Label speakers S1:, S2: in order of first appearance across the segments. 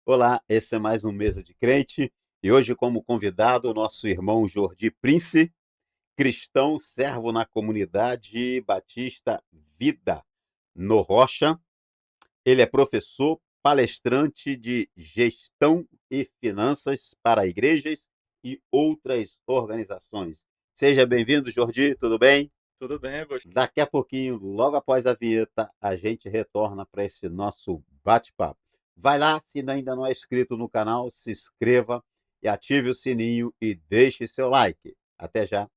S1: Olá, esse é mais um Mesa de Crente e hoje, como convidado, o nosso irmão Jordi Prince, cristão, servo na comunidade Batista Vida, no Rocha. Ele é professor, palestrante de gestão e finanças para igrejas e outras organizações. Seja bem-vindo, Jordi, tudo bem?
S2: Tudo bem, Agostinho?
S1: Daqui a pouquinho, logo após a vinheta, a gente retorna para esse nosso bate-papo. Vai lá, se ainda não é inscrito no canal, se inscreva e ative o sininho e deixe seu like. Até já.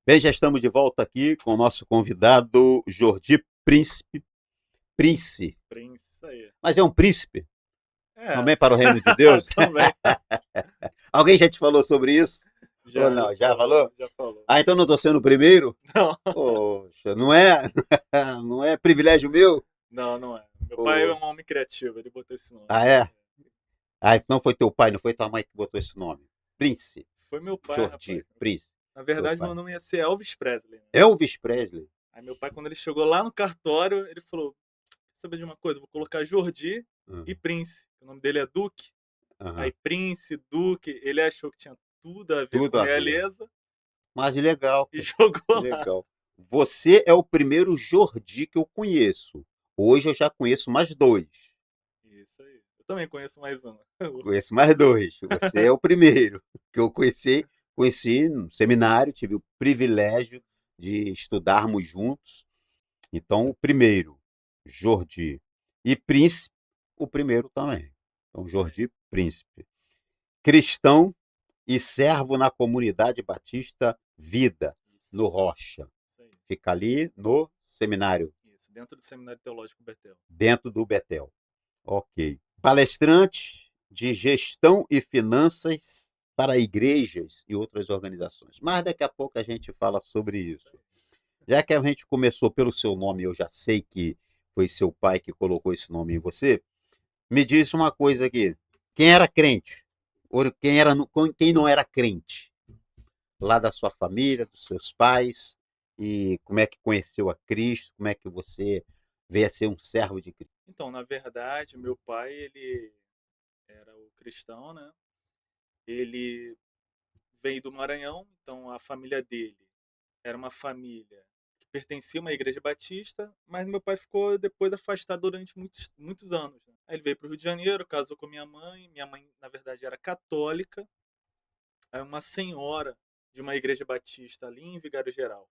S1: Bem, já estamos de volta aqui com o nosso convidado Jordi Príncipe. Prince.
S2: Prince, isso aí.
S1: Mas é um príncipe?
S2: É,
S1: Também para o reino de Deus?
S2: também.
S1: Alguém já te falou sobre isso? Ou
S2: Já
S1: não? Já
S2: falou,
S1: falou?
S2: já falou.
S1: Ah, então não estou sendo o primeiro?
S2: Não,
S1: Poxa, não é, não é privilégio meu?
S2: não é. Meu pai é
S1: Pô.
S2: um homem criativo, ele botou esse nome.
S1: Ah, é? Ah, não foi teu pai, não foi tua mãe que botou esse nome. Prince,
S2: Foi meu pai, rapaz.
S1: Jordi, Prince,
S2: Na
S1: teu
S2: verdade, meu
S1: pai.
S2: nome ia ser Elvis Presley, né?
S1: Elvis Presley.
S2: Aí meu pai, quando ele chegou lá no cartório, ele falou: quer saber de uma coisa? Vou colocar Jordi e
S1: Uhum.
S2: Prince. O nome dele é Duque. Aí
S1: Aham.
S2: Prince, Duque, ele achou que tinha tudo a ver com
S1: Tudo a ver.
S2: realeza
S1: Mas legal,
S2: e
S1: cara.
S2: jogou lá.
S1: Legal. Você é o primeiro Jordi que eu conheço. Hoje eu já conheço mais dois.
S2: Isso aí. Eu também conheço mais um.
S1: Conheço mais dois. Você é o primeiro que eu conheci no seminário, tive o privilégio de estudarmos juntos. Então, o primeiro, Jordi. E Príncipe, o primeiro também. Então,
S2: Isso aí.
S1: Jordi Príncipe. Cristão e servo na comunidade Batista Vida, no
S2: Isso.
S1: Rocha.
S2: Isso aí.
S1: Fica ali no seminário,
S2: Isso, dentro do Seminário Teológico Betel.
S1: dentro do Betel. Ok. Palestrante de gestão e finanças para igrejas e outras organizações. Mas daqui a pouco a gente fala sobre
S2: Isso
S1: isso.
S2: aí.
S1: Já que a gente começou pelo seu nome, eu já sei que foi seu pai que colocou esse nome em você. Me diz uma coisa aqui. Quem era crente? Ou quem não era crente? Lá da sua família, dos seus pais, e como é que conheceu a Cristo, como é que você veio a ser um servo de Cristo.
S2: Então, na verdade, meu pai, ele era o cristão, né? Ele veio do Maranhão, então a família dele era uma família que pertencia a uma igreja batista, mas meu pai ficou depois afastado durante muitos, muitos anos, né? Aí ele veio para o Rio de Janeiro, casou com minha mãe, na verdade, era católica, aí uma senhora de uma igreja batista ali em Vigário Geral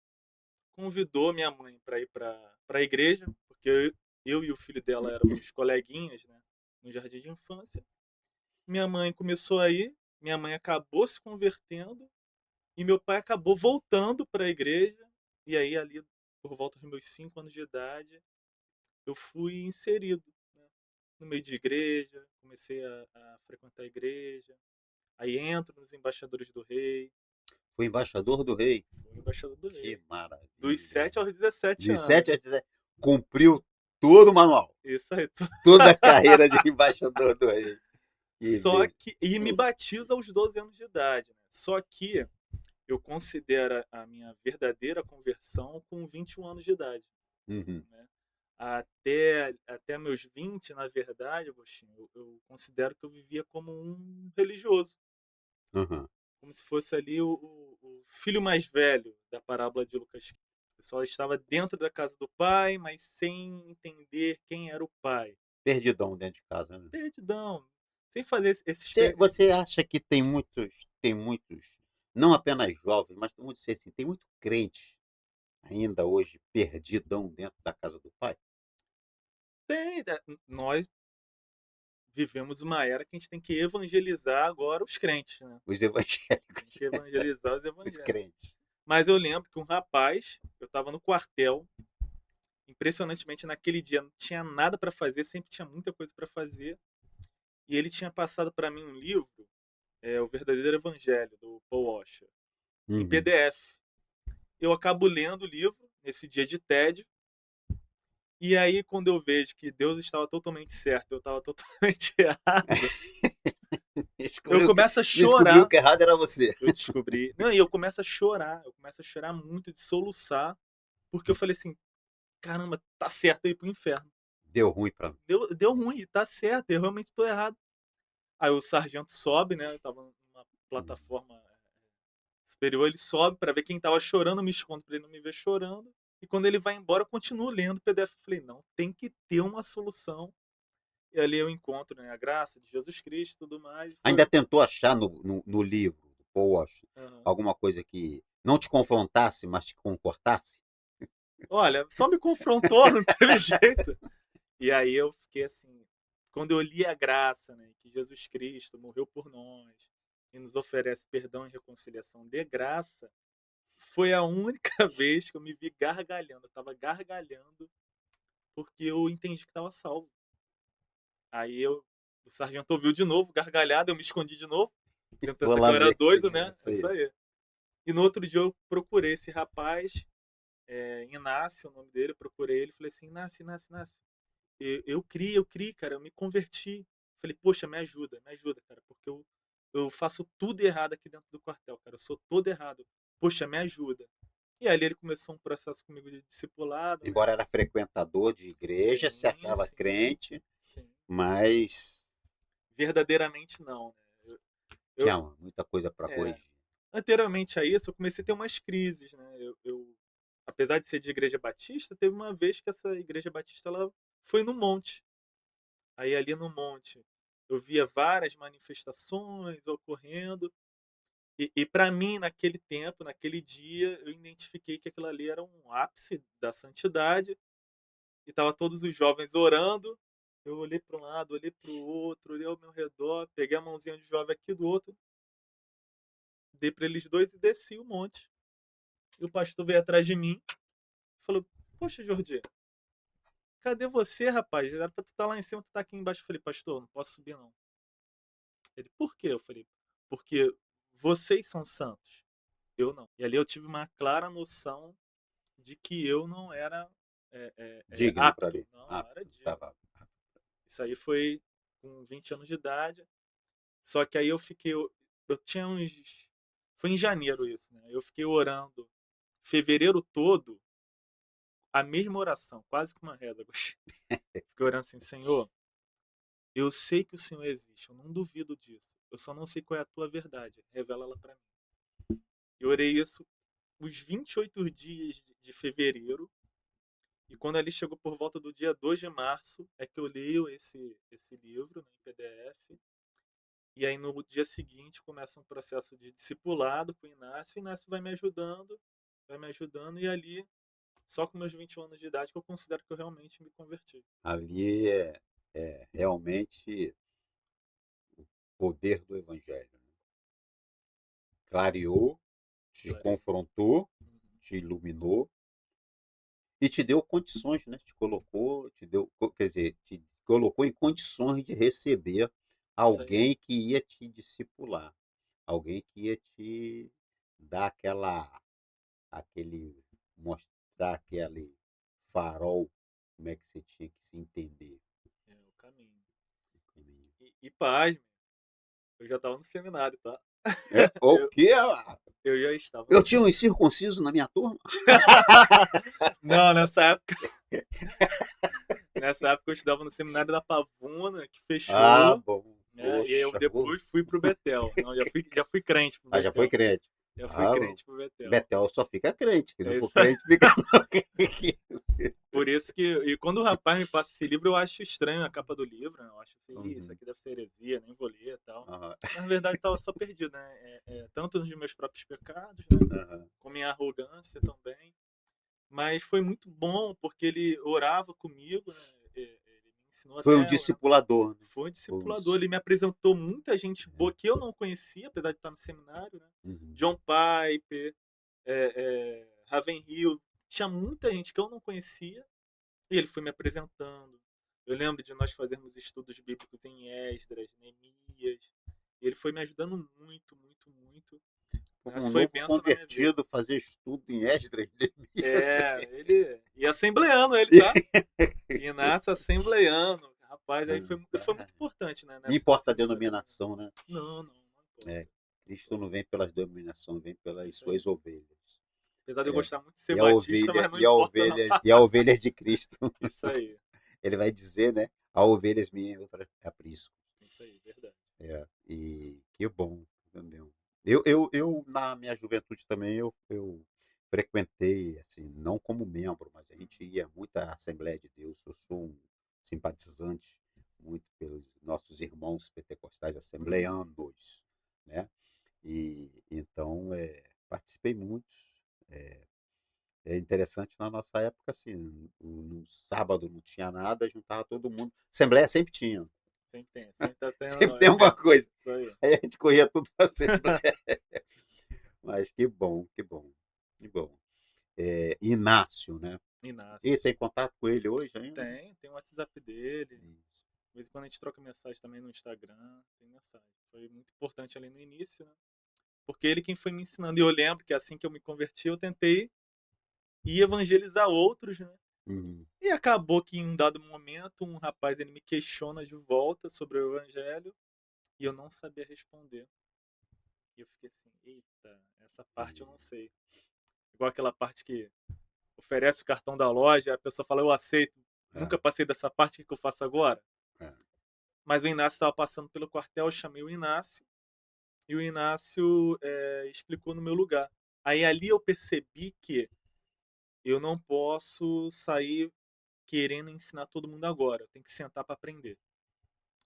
S2: convidou minha mãe para ir para a igreja, porque eu e o filho dela éramos coleguinhas, né, no jardim de infância. Minha mãe começou a ir, minha mãe acabou se convertendo e meu pai acabou voltando para a igreja. E aí, ali, por volta dos meus 5 anos de idade, eu fui inserido, né, no meio de igreja, comecei a frequentar a igreja. Aí entro nos Embaixadores do Rei,
S1: Foi embaixador do rei.
S2: fui embaixador do
S1: Que
S2: Rei. Dos
S1: maravilha.
S2: 7 aos 17
S1: De
S2: anos.
S1: 7 a 17, cumpriu todo o manual,
S2: Isso aí.
S1: toda a carreira de embaixador do rei. Que
S2: Só
S1: bem.
S2: que. E me batiza aos 12 anos de idade, né? Só que eu considero a minha verdadeira conversão com 21 anos de idade,
S1: Uhum.
S2: né? Até meus 20, na verdade, Agostinho, eu considero que eu vivia como um religioso,
S1: Uhum.
S2: como se fosse ali o filho mais velho da parábola de Lucas 15. Eu só estava dentro da casa do pai, mas sem entender quem era o pai.
S1: Perdidão dentro de casa, né?
S2: Perdidão, sem fazer esses.
S1: Você acha que tem muitos, não apenas jovens, mas vamos dizer assim, tem muito crente ainda hoje perdidão dentro da casa do pai?
S2: Nós vivemos uma era que a gente tem que evangelizar agora os crentes, né?
S1: Os
S2: Tem
S1: evangélicos,
S2: que evangelizar os
S1: os
S2: evangélicos.
S1: crentes.
S2: Mas eu lembro que um rapaz, eu estava no quartel, impressionantemente naquele dia não tinha nada para fazer, sempre tinha muita coisa para fazer. e ele tinha passado para mim um livro, O Verdadeiro Evangelho, do Paul Washer, em
S1: Uhum.
S2: PDF. Eu acabo lendo o livro nesse dia de tédio, e aí quando eu vejo que Deus estava totalmente certo, eu estava totalmente errado, eu
S1: Descobriu que,
S2: começo a
S1: descobriu
S2: chorar.
S1: que errado era você.
S2: Eu descobri. Não, e eu começo a chorar muito, de soluçar, porque eu falei assim: caramba, tá certo eu ir pro inferno.
S1: Deu ruim pra mim.
S2: Deu ruim, tá certo, eu realmente tô errado. Aí o sargento sobe, né? Eu tava numa
S1: Uhum.
S2: plataforma superior, ele sobe pra ver quem tava chorando, eu me escondo pra ele não me ver chorando. E quando ele vai embora, eu continuo lendo o PDF. Eu falei, não, tem que ter uma solução. E ali eu encontro, né, a graça de Jesus Cristo e tudo mais.
S1: Ainda tentou achar no livro do Paul Washer
S2: Aham.
S1: alguma coisa que não te confrontasse, mas te confortasse?
S2: Olha, só me confrontou, não teve jeito. E aí eu fiquei assim, quando eu li a graça, né, que Jesus Cristo morreu por nós e nos oferece perdão e reconciliação de graça, foi a única vez que eu me vi gargalhando. Eu estava gargalhando porque eu entendi que estava salvo. Aí o sargento ouviu de novo, gargalhada, eu me escondi de novo. Ele
S1: Vou
S2: pensou que
S1: lá
S2: eu era
S1: ver o que
S2: doido,
S1: que
S2: né?
S1: vai
S2: É
S1: ser
S2: isso aí.
S1: isso.
S2: E no outro dia eu procurei esse rapaz, Inácio, o nome dele, eu procurei ele e falei assim, Inácio, Inácio, Inácio. Eu criei, cara, eu me converti. Falei, poxa, me ajuda, cara, porque eu faço tudo errado aqui dentro do quartel, cara, eu sou todo errado. Poxa, me ajuda. E ali ele começou um processo comigo de discipulado, né?
S1: Embora era frequentador de igreja, se
S2: Sim,
S1: achava
S2: sim,
S1: crente,
S2: sim.
S1: mas
S2: Verdadeiramente não, né? Eu,
S1: tinha muita coisa para
S2: é,
S1: corrigir.
S2: anteriormente a isso, eu comecei a ter umas crises, né? Apesar de ser de igreja batista, teve uma vez que essa igreja batista ela foi no monte. Aí ali no monte eu via várias manifestações ocorrendo e para mim naquele tempo, naquele dia, eu identifiquei que aquilo ali era um ápice da santidade e tava todos os jovens orando. Eu olhei para um lado, olhei para o outro, olhei ao meu redor, peguei a mãozinha de jovem aqui do outro, dei para eles dois e desci o monte. E o pastor veio atrás de mim e falou: "Poxa, Jordi, cadê você, rapaz? Era pra tu estar lá em cima, tu tá aqui embaixo". Eu falei: "Pastor, não posso subir não". Ele: "Por quê?". Eu falei: "Porque vocês são santos, eu não". E ali eu tive uma clara noção de que eu não era
S1: Digno para
S2: apto.
S1: ali.
S2: Não, não era
S1: Apto,
S2: digno.
S1: estava.
S2: Isso aí foi com 20 anos de idade. Só que aí eu tinha uns. Foi em janeiro isso, né? Eu fiquei orando fevereiro todo a mesma oração, quase que uma reza. Fiquei orando assim, Senhor, eu sei que o Senhor existe, eu não duvido disso. Eu só não sei qual é a tua verdade. Revela ela para mim. Eu orei isso os 28 dias de fevereiro. E quando ali chegou por volta do dia 2 de março, é que eu leio esse livro, né, em PDF. E aí no dia seguinte começa um processo de discipulado com o Inácio. O Inácio vai me ajudando. E ali, só com meus 21 anos de idade, que eu considero que eu realmente me converti.
S1: Ali é realmente o poder do evangelho, né? Clareou, te
S2: Clareou.
S1: confrontou,
S2: Uhum.
S1: te iluminou e te deu condições, né? Quer dizer, te colocou em condições de receber
S2: Isso aí.
S1: alguém que ia te discipular, alguém que ia te dar aquele, mostrar aquele farol, como é que você tinha que se entender.
S2: É o caminho. E eu já estava no seminário, tá?
S1: É, o
S2: Eu,
S1: quê?
S2: eu já estava no
S1: Eu tinha um
S2: seminário.
S1: incircunciso na minha turma?
S2: Não, nessa época eu estudava no seminário da Pavuna, que
S1: Ah,
S2: fechou,
S1: bom.
S2: né? E aí eu
S1: Poxa.
S2: depois fui pro Betel. Não, já fui crente pro
S1: Ah, já foi
S2: Betel.
S1: crente.
S2: Já fui
S1: Ah, bom.
S2: crente pro Betel.
S1: Betel só fica crente. Que não
S2: É
S1: for
S2: isso aí.
S1: crente, fica.
S2: Por isso que. E quando o rapaz me passa esse livro, eu acho estranho a capa do livro. Né? Eu acho que isso
S1: Uhum,
S2: aqui deve ser heresia, nem vou ler e tal.
S1: aham,
S2: Na verdade, eu estava só perdido, né? Tanto nos meus próprios pecados, né?
S1: aham.
S2: Com minha arrogância também. Mas foi muito bom, porque ele orava comigo, né? Ele me ensinou
S1: Foi um
S2: até a orar.
S1: discipulador, né?
S2: Foi um
S1: Foi um
S2: discipulador. Ele me
S1: discipulador.
S2: apresentou muita gente boa que eu não conhecia, apesar de estar no seminário, né?
S1: Uhum.
S2: John Piper, Raven Hill. Tinha muita gente que eu não conhecia. E ele foi me apresentando. Eu lembro de nós fazermos estudos bíblicos em Esdras, Neemias. E ele foi me ajudando muito, muito, muito. Né?
S1: Como um
S2: Isso foi
S1: novo
S2: bênção na minha vida.
S1: convertido, fazer estudo em Esdras, Neemias.
S2: Ele. E assembleano ele, tá? Inácio assembleano. Rapaz, aí foi muito importante, né?
S1: Não importa a
S2: nesse discernimento.
S1: denominação, né?
S2: Não importa.
S1: É, Cristo não vem pelas denominações, vem pelas
S2: Isso aí.
S1: suas ovelhas.
S2: Apesar de eu gostar muito de ser
S1: E a
S2: batista,
S1: ovelha,
S2: mas não importa, não.
S1: e a ovelha de Cristo.
S2: Isso aí.
S1: Ele vai dizer, né? Há ovelhas minhas, outra aprisco.
S2: Isso aí, verdade.
S1: E que bom. Eu, na minha juventude também, eu frequentei, assim, não como membro, mas a gente ia muito à Assembleia de Deus. Eu sou um simpatizante muito pelos nossos irmãos pentecostais assembleanos, né? E então participei muito. É interessante na nossa época, assim, no sábado não tinha nada, juntava todo mundo. Assembleia sempre tinha,
S2: Sempre tem. Sempre tá tendo.
S1: sempre tem alguma coisa.
S2: Isso aí.
S1: Aí a gente corria tudo para Assembleia. Mas que bom, que bom, que bom. Inácio, né? E
S2: Inácio.
S1: tem contato com ele hoje ainda?
S2: Tem o WhatsApp dele.
S1: Isso.
S2: De vez em quando a gente troca mensagem também no Instagram. Tem mensagem. Foi muito importante ali no início, né? Porque ele quem foi me ensinando. E eu lembro que assim que eu me converti, eu tentei ir evangelizar outros, né?
S1: Uhum.
S2: E acabou que em um dado momento, um rapaz ele me questiona de volta sobre o evangelho e eu não sabia responder. E eu fiquei assim, eita, essa parte eu não sei. Igual aquela parte que oferece o cartão da loja, a pessoa fala, eu aceito. Nunca passei dessa parte, o que eu faço agora?
S1: É.
S2: Mas o Inácio estava passando pelo quartel, eu chamei o Inácio e o Inácio explicou no meu lugar. Aí ali eu percebi que eu não posso sair querendo ensinar todo mundo agora, eu tenho que sentar para aprender.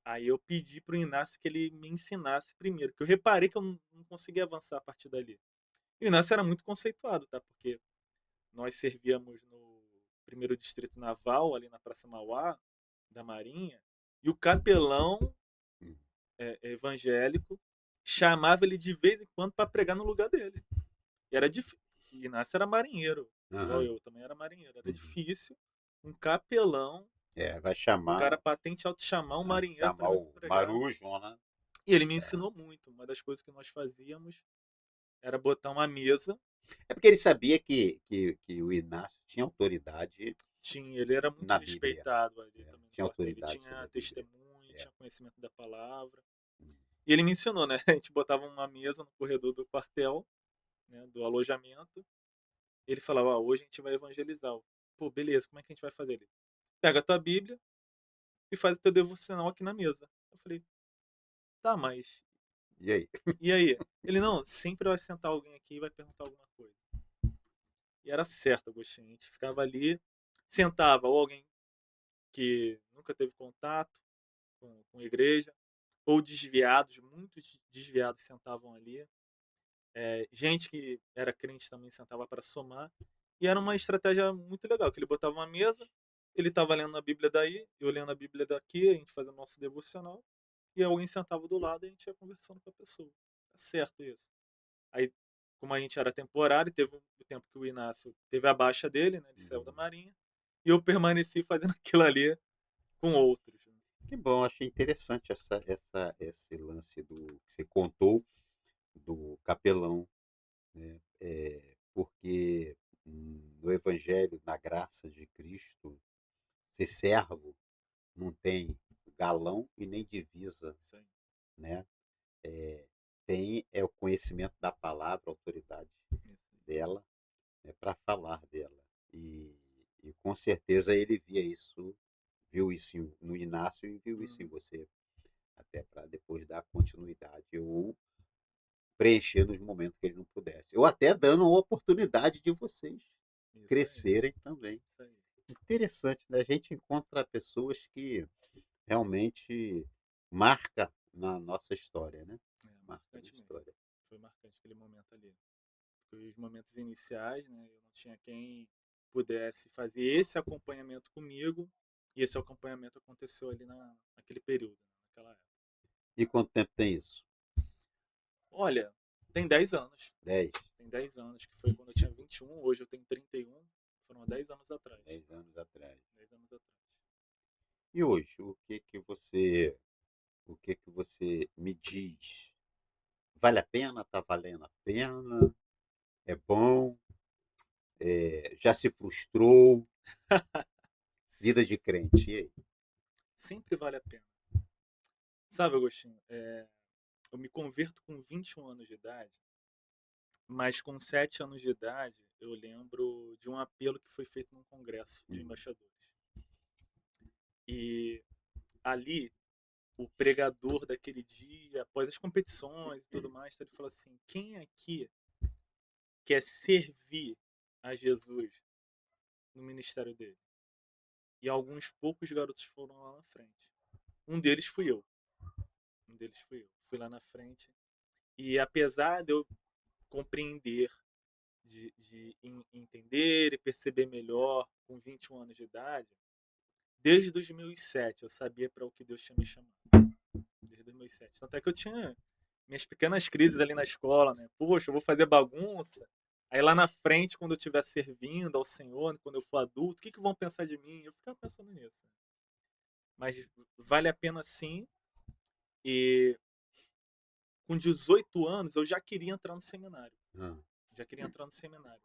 S2: Aí eu pedi pro Inácio que ele me ensinasse primeiro, que eu reparei que eu não conseguia avançar a partir dali. E o Inácio era muito conceituado, tá? Porque nós servíamos no primeiro distrito naval, ali na Praça Mauá, da Marinha, e o capelão evangélico chamava ele de vez em quando para pregar no lugar dele. E era difícil. O Inácio era marinheiro, igual eu também era marinheiro. Era difícil um capelão,
S1: Vai
S2: um
S1: chamar,
S2: cara patente alto chamar um marinheiro
S1: chamar
S2: para
S1: o
S2: pregar.
S1: Marujo, né?
S2: E ele me ensinou muito. Uma das coisas que nós fazíamos era botar uma mesa.
S1: É porque ele sabia que o Inácio tinha autoridade
S2: Tinha, ele era muito
S1: na Bíblia.
S2: respeitado ali também no
S1: Tinha
S2: quartel. Ele
S1: autoridade sobre a
S2: tinha
S1: Bíblia.
S2: testemunho, tinha conhecimento da palavra. E ele me ensinou, né? A gente botava uma mesa no corredor do quartel, né, do alojamento. Ele falava, ó, hoje a gente vai evangelizar. Pô, beleza, como é que a gente vai fazer? Ele pega a tua Bíblia e faz o teu devocional aqui na mesa. Eu falei, tá, mas
S1: E aí?
S2: e aí? Ele, não, sempre vai sentar alguém aqui e vai perguntar alguma coisa. E era certo, Agostinho. A gente ficava ali, sentava ou alguém que nunca teve contato com a igreja, ou desviados, muitos desviados sentavam ali. Gente que era crente também sentava para somar. E era uma estratégia muito legal, que ele botava uma mesa, ele estava lendo a Bíblia daí, eu lendo a Bíblia daqui, a gente fazia o nosso devocional, e alguém sentava do lado e a gente ia conversando com a pessoa. É certo isso. Aí, como a gente era temporário, teve um tempo que o Inácio teve a baixa dele, né? Ele saiu da Marinha. E eu permaneci fazendo aquilo ali com outros. Né?
S1: Que bom, achei interessante esse lance do que você contou do capelão, né? Porque no Evangelho, na graça de Cristo, ser servo não tem galão e nem divisa,
S2: Sim.
S1: né? Tem o conhecimento da palavra, a autoridade dela, né, para falar dela. E com certeza ele viu isso no Inácio e viu isso em você, até para depois dar continuidade ou preencher nos momentos que ele não pudesse. Ou até dando a oportunidade de vocês
S2: Isso
S1: crescerem também.
S2: Isso aí.
S1: Interessante, né? A gente encontra pessoas que realmente marca na nossa história, né? Marca na
S2: Marcante mesmo.
S1: história.
S2: Foi marcante aquele momento ali. Foi os momentos iniciais, né? Eu não tinha quem pudesse fazer esse acompanhamento comigo. E esse acompanhamento aconteceu ali naquele período, naquela época.
S1: E quanto tempo tem isso?
S2: Olha, tem 10 anos.
S1: 10?
S2: Tem 10 anos, que foi quando eu tinha 21, hoje eu tenho 31. Foram 10 anos atrás.
S1: 10 anos atrás.
S2: 10 anos atrás.
S1: E hoje, o que que você me diz? Vale a pena? Tá valendo a pena? É bom? Já se frustrou? Vida de crente, e aí?
S2: Sempre vale a pena. Sabe, Agostinho, eu me converto com 21 anos de idade, mas com 7 anos de idade eu lembro de um apelo que foi feito num congresso de
S1: Uhum.
S2: embaixadores. E ali, o pregador daquele dia, após as competições e tudo mais, ele falou assim: quem aqui quer servir a Jesus no ministério dele? E alguns poucos garotos foram lá na frente. Um deles fui eu. Um deles fui eu. Fui lá na frente. E apesar de eu compreender, de entender e perceber melhor com 21 anos de idade, desde 2007 eu sabia para o que Deus tinha me chamado. Desde 2007. Tanto é que eu tinha minhas pequenas crises ali na escola, né? Poxa, eu vou fazer bagunça. Aí lá na frente, quando eu estiver servindo ao Senhor, quando eu for adulto, o que vão pensar de mim? Eu ficava pensando nisso. Mas vale a pena sim. E com 18 anos eu já queria entrar no seminário.
S1: Hã.
S2: Já queria entrar no seminário.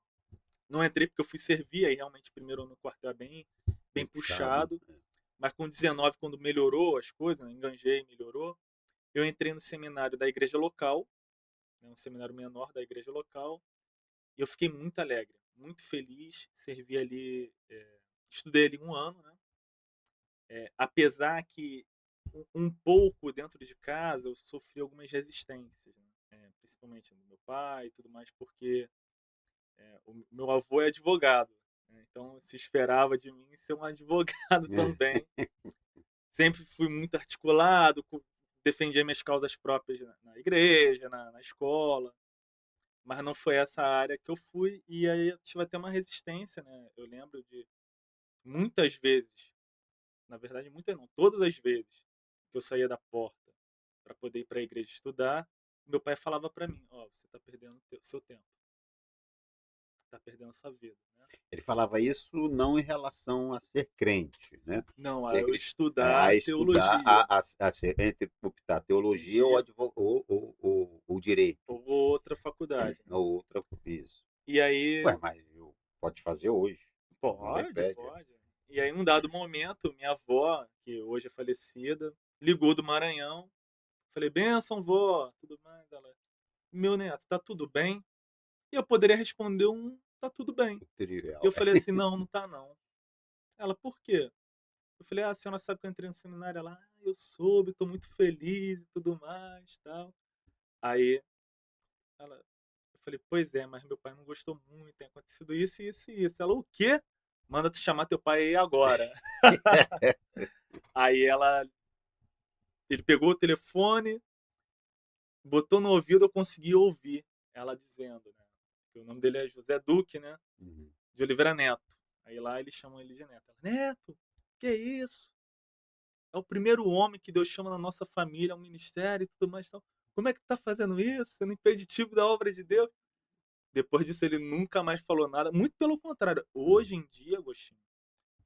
S2: Não entrei porque eu fui servir, aí realmente primeiro ano no quartel é bem
S1: Bem puxado.
S2: puxado. Mas com 19, quando melhorou as coisas, né, enganjei, melhorou, eu entrei no seminário da igreja local, né, um seminário menor da igreja local, e eu fiquei muito alegre, muito feliz, servi ali, estudei ali um ano, né? Apesar que um pouco dentro de casa eu sofri algumas resistências, né? Principalmente do meu pai e tudo mais, porque o meu avô é advogado, né? Então se esperava de mim ser um advogado também. Sempre fui muito articulado, defendia minhas causas próprias na igreja, na escola, mas não foi essa área que eu fui, e aí eu tive até uma resistência, né? Eu lembro de muitas vezes, na verdade muitas não, todas as vezes que eu saía da porta para poder ir para a igreja estudar, meu pai falava para mim: ó, você está perdendo seu tempo, está perdendo sua vida, né?
S1: Ele falava isso não em relação a ser crente, né,
S2: Não, a
S1: ser
S2: eu
S1: cristão, a
S2: estudar
S1: estudar,
S2: teologia,
S1: a ser entre optar teologia ou
S2: teologia
S1: advo ou direito,
S2: ou outra faculdade, né?
S1: ou outra isso.
S2: E aí
S1: Ué, mas pode fazer hoje, ninguém
S2: pode,
S1: pede.
S2: pode. E aí, num dado momento, minha avó, que hoje é falecida, ligou do Maranhão. Falei, benção, vó, tudo mais? Ela, meu neto, tá tudo bem? E eu poderia responder tá tudo bem.
S1: O
S2: E eu
S1: trivial.
S2: falei assim, não, não tá não. Ela, por quê? Eu falei, a senhora sabe que eu entrei no seminário? Ela, eu soube, tô muito feliz e tudo mais, tal. Aí, eu falei, pois é, mas meu pai não gostou muito, tem acontecido isso, isso e isso. Ela, o quê? Manda tu chamar teu pai aí agora. Aí ele pegou o telefone, botou no ouvido, eu consegui ouvir ela dizendo, né? Que o nome dele é José Duque, né?
S1: Uhum.
S2: De Oliveira Neto. Aí lá eles chamam ele de Neto. Ela, Neto, que é isso? É o primeiro homem que Deus chama na nossa família, ao ministério e tudo mais. Então, como é que tá fazendo isso? Sendo impeditivo da obra de Deus? Depois disso, ele nunca mais falou nada. Muito pelo contrário. Hoje em dia, Agostinho,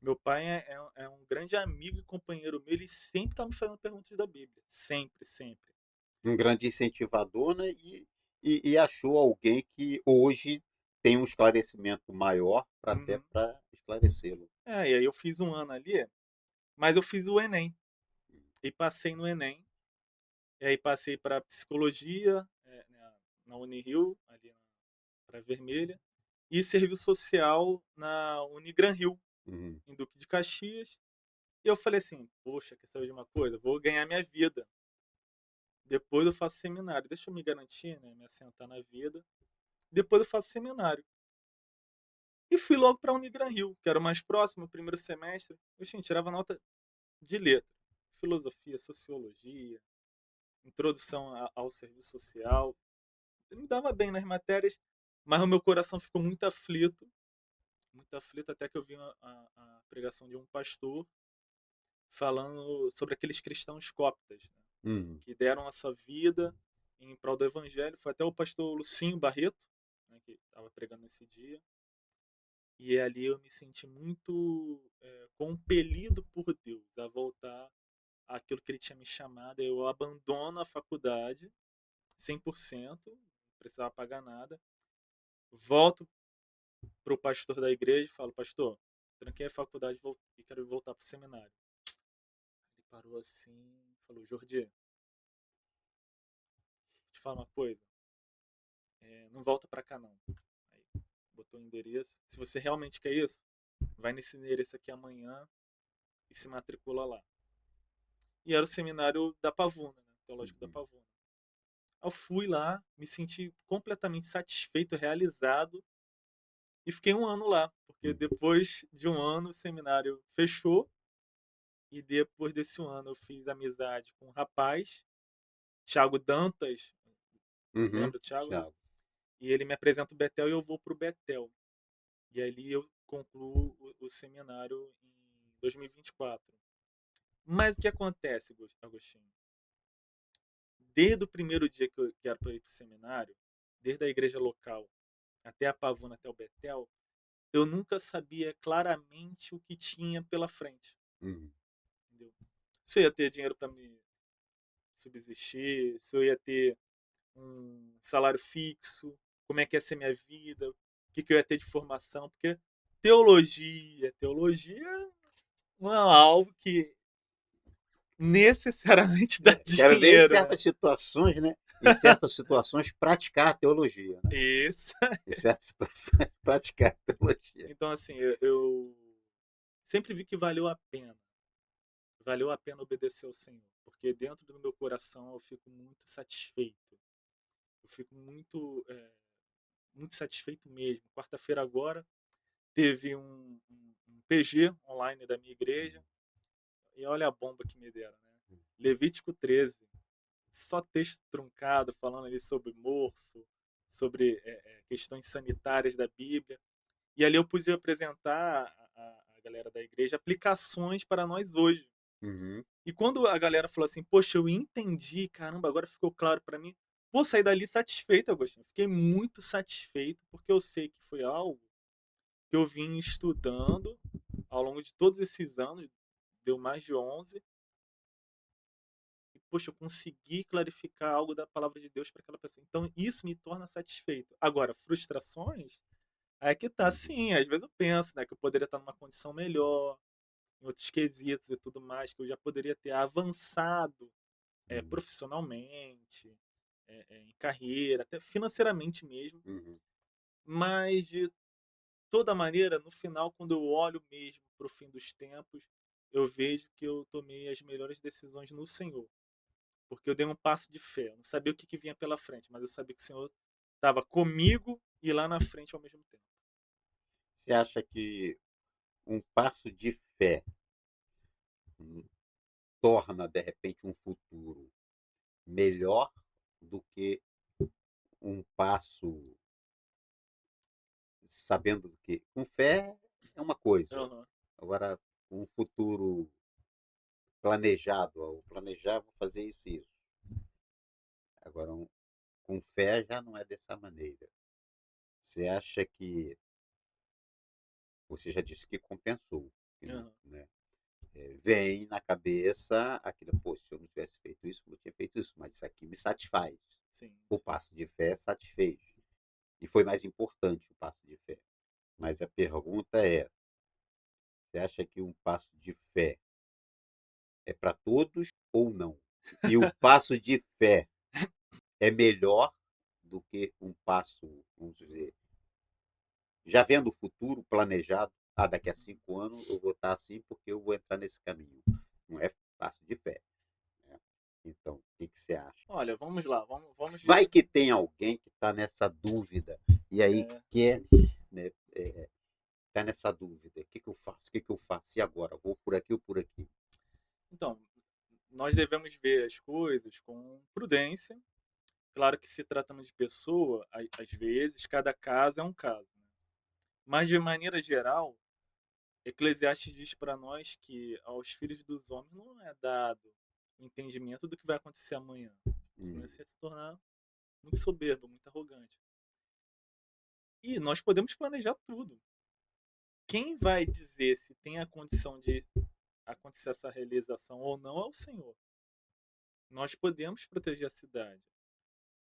S2: meu pai é um grande amigo e companheiro meu. Ele sempre tá me fazendo perguntas da Bíblia. Sempre, sempre.
S1: Um grande incentivador, né, e achou alguém que hoje tem um esclarecimento maior para até
S2: Uhum.
S1: para esclarecê-lo.
S2: E aí eu fiz um ano ali, mas eu fiz o Enem. E passei no Enem. E aí passei para psicologia, na Unirio, ali para Vermelha. E serviço social na Unigran Rio,
S1: Uhum.
S2: em Duque de Caxias. E eu falei assim, poxa, quer saber de uma coisa? Vou ganhar minha vida. Depois eu faço seminário. Deixa eu me garantir, né? Me assentar na vida. Depois eu faço seminário. E fui logo para a Unigran Rio, que era o mais próximo, o primeiro semestre. Eu, gente, tirava nota de letra. Filosofia, sociologia, introdução ao serviço social. Eu me dava bem nas matérias, mas o meu coração ficou muito aflito até que eu vi a pregação de um pastor falando sobre aqueles cristãos cóptas, né,
S1: Uhum.
S2: que deram a sua vida em prol do evangelho. Foi até o pastor Lucinho Barreto, né, que estava pregando nesse dia. E ali eu me senti muito compelido por Deus a voltar àquilo que ele tinha me chamado. Eu abandono a faculdade 100%, não precisava pagar nada. Volto pro pastor da igreja e falo: pastor, tranquei a faculdade e quero voltar pro seminário. Ele parou assim, falou: Jordi, vou te falar uma coisa, não volta pra cá não. Aí botou o endereço. Se você realmente quer isso, vai nesse endereço aqui amanhã e se matricula lá. E era o seminário da Pavuna, né? Teológico da
S1: Uhum.
S2: Pavuna. Eu fui lá, me senti completamente satisfeito, realizado, e fiquei um ano lá, porque
S1: Uhum.
S2: depois de um ano o seminário fechou, e depois desse um ano eu fiz amizade com um rapaz, Thiago Dantas,
S1: Uhum.
S2: lembra do Thiago, né?
S1: Thiago.
S2: E ele me apresenta o Betel e eu vou para o Betel. E ali eu concluo o seminário em 2024. Mas o que acontece, Agostinho? Desde o primeiro dia que eu quero ir para o seminário, desde a igreja local até a Pavuna, até o Betel, eu nunca sabia claramente o que tinha pela frente.
S1: Uhum.
S2: Entendeu? Se eu ia ter dinheiro para me subsistir, se eu ia ter um salário fixo, como é que ia ser minha vida, o que, que eu ia ter de formação, porque teologia não é algo que necessariamente dá
S1: Quero ver em
S2: dinheiro, né?
S1: certas situações, né? Em certas situações, praticar a teologia, né?
S2: Isso.
S1: Em certas situações, praticar a teologia.
S2: Então, assim, eu sempre vi que valeu a pena obedecer ao Senhor, porque dentro do meu coração eu fico muito satisfeito. Eu fico muito satisfeito mesmo. Quarta-feira agora teve um PG online da minha igreja e olha a bomba que me deram, né? Levítico 13, só texto truncado falando ali sobre morfo, sobre questões sanitárias da Bíblia. E ali eu pude apresentar a galera da igreja aplicações para nós hoje.
S1: Uhum.
S2: E quando a galera falou assim, poxa, eu entendi, caramba, agora ficou claro para mim, vou sair dali satisfeito, Agostinho. Fiquei muito satisfeito, porque eu sei que foi algo que eu vim estudando ao longo de todos esses anos, deu mais de 11, e, poxa, eu consegui clarificar algo da palavra de Deus para aquela pessoa. Então, isso me torna satisfeito. Agora, frustrações, aí é que tá,
S1: Uhum.
S2: sim, às vezes eu penso, né, que eu poderia estar numa condição melhor, em outros quesitos e tudo mais, que eu já poderia ter avançado
S1: Uhum.
S2: profissionalmente, em carreira, até financeiramente mesmo.
S1: Uhum.
S2: Mas, de toda maneira, no final, quando eu olho mesmo para o fim dos tempos, eu vejo que eu tomei as melhores decisões no Senhor. Porque eu dei um passo de fé. Eu não sabia o que, que vinha pela frente, mas eu sabia que o Senhor estava comigo e lá na frente ao mesmo tempo.
S1: Você acha que um passo de fé torna, de repente, um futuro melhor do que um passo sabendo que com fé é uma coisa,
S2: Aham.
S1: agora um futuro planejado, ao planejar vou fazer isso e isso. Agora com fé já não é dessa maneira. Você acha que você já disse que compensou, que não,
S2: Aham.
S1: né? Vem na cabeça aquilo, pô, se eu não tivesse feito isso, eu não tinha feito isso, mas isso aqui me satisfaz.
S2: Sim,
S1: O
S2: sim.
S1: passo de fé satisfez. E foi mais importante o passo de fé. Mas a pergunta é: você acha que um passo de fé é para todos ou não? E o passo de fé é melhor do que um passo, vamos dizer, já vendo o futuro planejado, daqui a 5 anos eu vou estar assim porque eu vou entrar nesse caminho. Não é passo de fé. Né? Então, o que, que você acha?
S2: Olha, vamos lá, vamos
S1: Vai que tem alguém que está nessa dúvida e aí
S2: é,
S1: quer, né, tá nessa dúvida. O que, que eu faço? O que, que eu faço? E agora? Vou por aqui ou por aqui?
S2: então, nós devemos ver as coisas com prudência. Claro que se tratando de pessoa, às vezes, cada caso é um caso, né? Mas, de maneira geral, Eclesiastes diz para nós que aos filhos dos homens não é dado o entendimento do que vai acontecer amanhã. Senão
S1: Hum.
S2: você ia se tornar muito soberbo, muito arrogante. E nós podemos planejar tudo. quem vai dizer se tem a condição de acontecer essa realização ou não é o Senhor. Nós podemos proteger a cidade,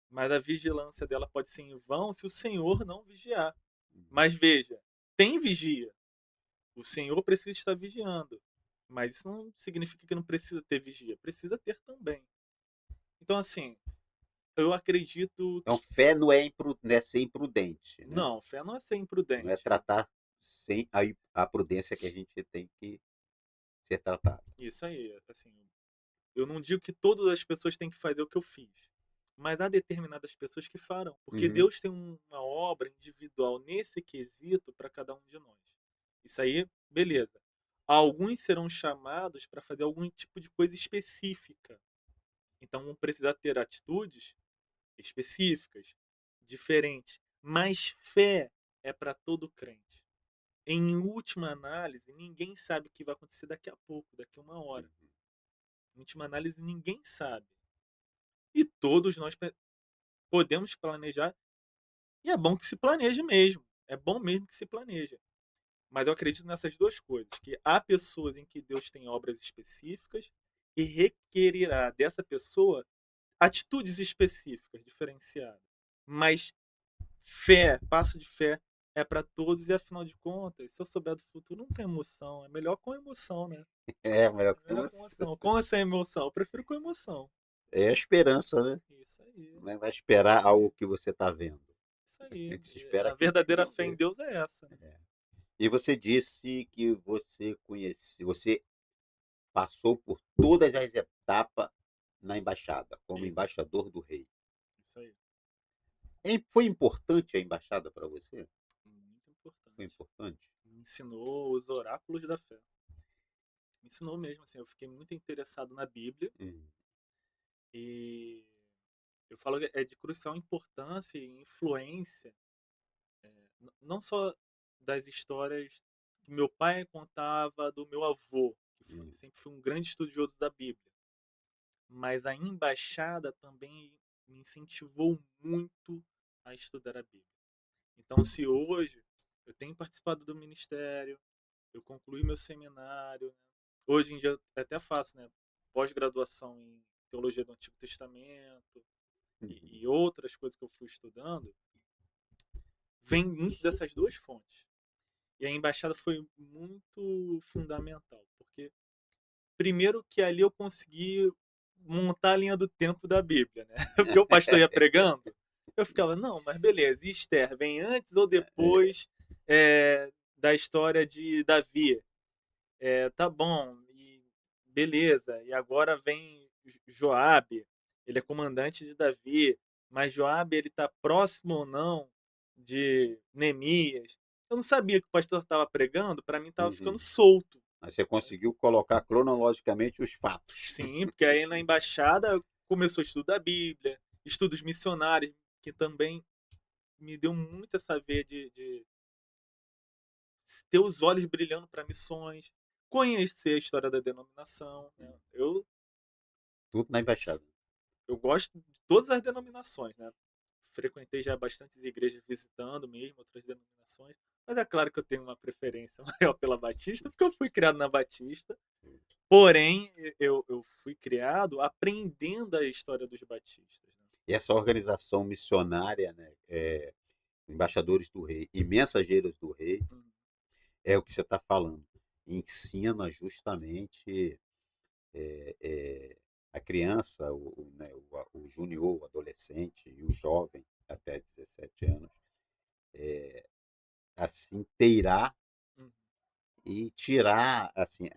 S2: mas a vigilância dela pode ser em vão se o Senhor não vigiar. Mas veja, tem vigia. O Senhor precisa estar vigiando. Mas isso não significa que não precisa ter vigia. Precisa ter também. Então, assim, eu acredito
S1: Então,
S2: que.
S1: fé não é ser imprudente, né?
S2: Não, fé não é ser
S1: Não é
S2: imprudente.
S1: tratar sem a prudência que a gente tem que ser tratado.
S2: Isso aí, assim, eu não digo que todas as pessoas têm que fazer o que eu fiz, mas há determinadas pessoas que farão, porque
S1: Uhum.
S2: Deus tem uma obra individual nesse quesito para cada um de nós. Isso aí, beleza. Alguns serão chamados para fazer algum tipo de coisa específica. Então vão precisar ter atitudes específicas, diferentes. Mas fé é para todo crente. Em última análise, ninguém sabe o que vai acontecer daqui a pouco, daqui a uma hora. Em última análise, ninguém sabe. E todos nós podemos planejar. E é bom que se planeje mesmo. É bom mesmo que se planeje. Mas eu acredito nessas duas coisas: que há pessoas em que Deus tem obras específicas e requerirá dessa pessoa atitudes específicas, diferenciadas. Mas fé, passo de fé, é para todos, e afinal de contas, se eu souber do futuro, não tem emoção. É melhor com emoção, né?
S1: É, melhor
S2: É
S1: que
S2: melhor com
S1: você.
S2: emoção. Com ou sem emoção? Eu prefiro com emoção.
S1: É a esperança, né?
S2: Isso aí.
S1: Não é vai esperar
S2: Isso aí.
S1: algo que você está vendo.
S2: Isso
S1: A
S2: aí.
S1: gente espera
S2: A
S1: aquilo que a gente
S2: verdadeira
S1: não
S2: fé em
S1: vê.
S2: Deus é essa, né?
S1: É. E você disse que você passou por todas as etapas na embaixada, como
S2: Isso.
S1: embaixador do rei.
S2: Isso aí.
S1: Foi importante a embaixada para você?
S2: Muito
S1: Foi
S2: importante.
S1: importante?
S2: Me ensinou os oráculos da fé. Me ensinou mesmo, assim, eu fiquei muito interessado na Bíblia
S1: Hum.
S2: e eu falo que é de crucial importância e influência, não só das histórias que meu pai contava do meu avô, que
S1: Hum.
S2: sempre foi um grande estudioso da Bíblia, mas a embaixada também me incentivou muito a estudar a Bíblia. Então, se hoje eu tenho participado do ministério, eu concluí meu seminário, né? Hoje em dia eu até faço, né, pós-graduação em teologia do Antigo Testamento
S1: Uhum.
S2: e outras coisas que eu fui estudando, vem muito dessas duas fontes. E a embaixada foi muito fundamental, porque primeiro que ali eu consegui montar a linha do tempo da Bíblia, né? Porque o pastor ia pregando, eu ficava, não, mas beleza, e Esther vem antes ou
S1: É,
S2: depois da história de Davi? Tá bom, e beleza, e agora vem Joabe, ele é comandante de Davi, mas Joabe ele tá próximo ou não de Neemias? Eu não sabia que o pastor estava pregando, para mim estava ficando
S1: uhum.
S2: solto.
S1: Mas você conseguiu colocar cronologicamente os fatos.
S2: Sim, porque aí na embaixada começou o estudo da Bíblia, estudos missionários, que também me deu muito essa veia de ter os olhos brilhando para missões, conhecer a história da denominação, né?
S1: Tudo na embaixada.
S2: Eu gosto de todas as denominações, né? Frequentei já bastantes igrejas visitando mesmo outras denominações, mas é claro que eu tenho uma preferência maior pela Batista, porque eu fui criado na Batista. Porém, eu fui criado aprendendo a história dos batistas, né?
S1: E essa organização missionária, né, embaixadores do rei e mensageiros do rei,
S2: Uhum.
S1: é o que você está falando. Ensina justamente a criança, né, o júnior, o adolescente e o jovem, até 17 anos, a se inteirar
S2: Uhum.
S1: e tirar, assim,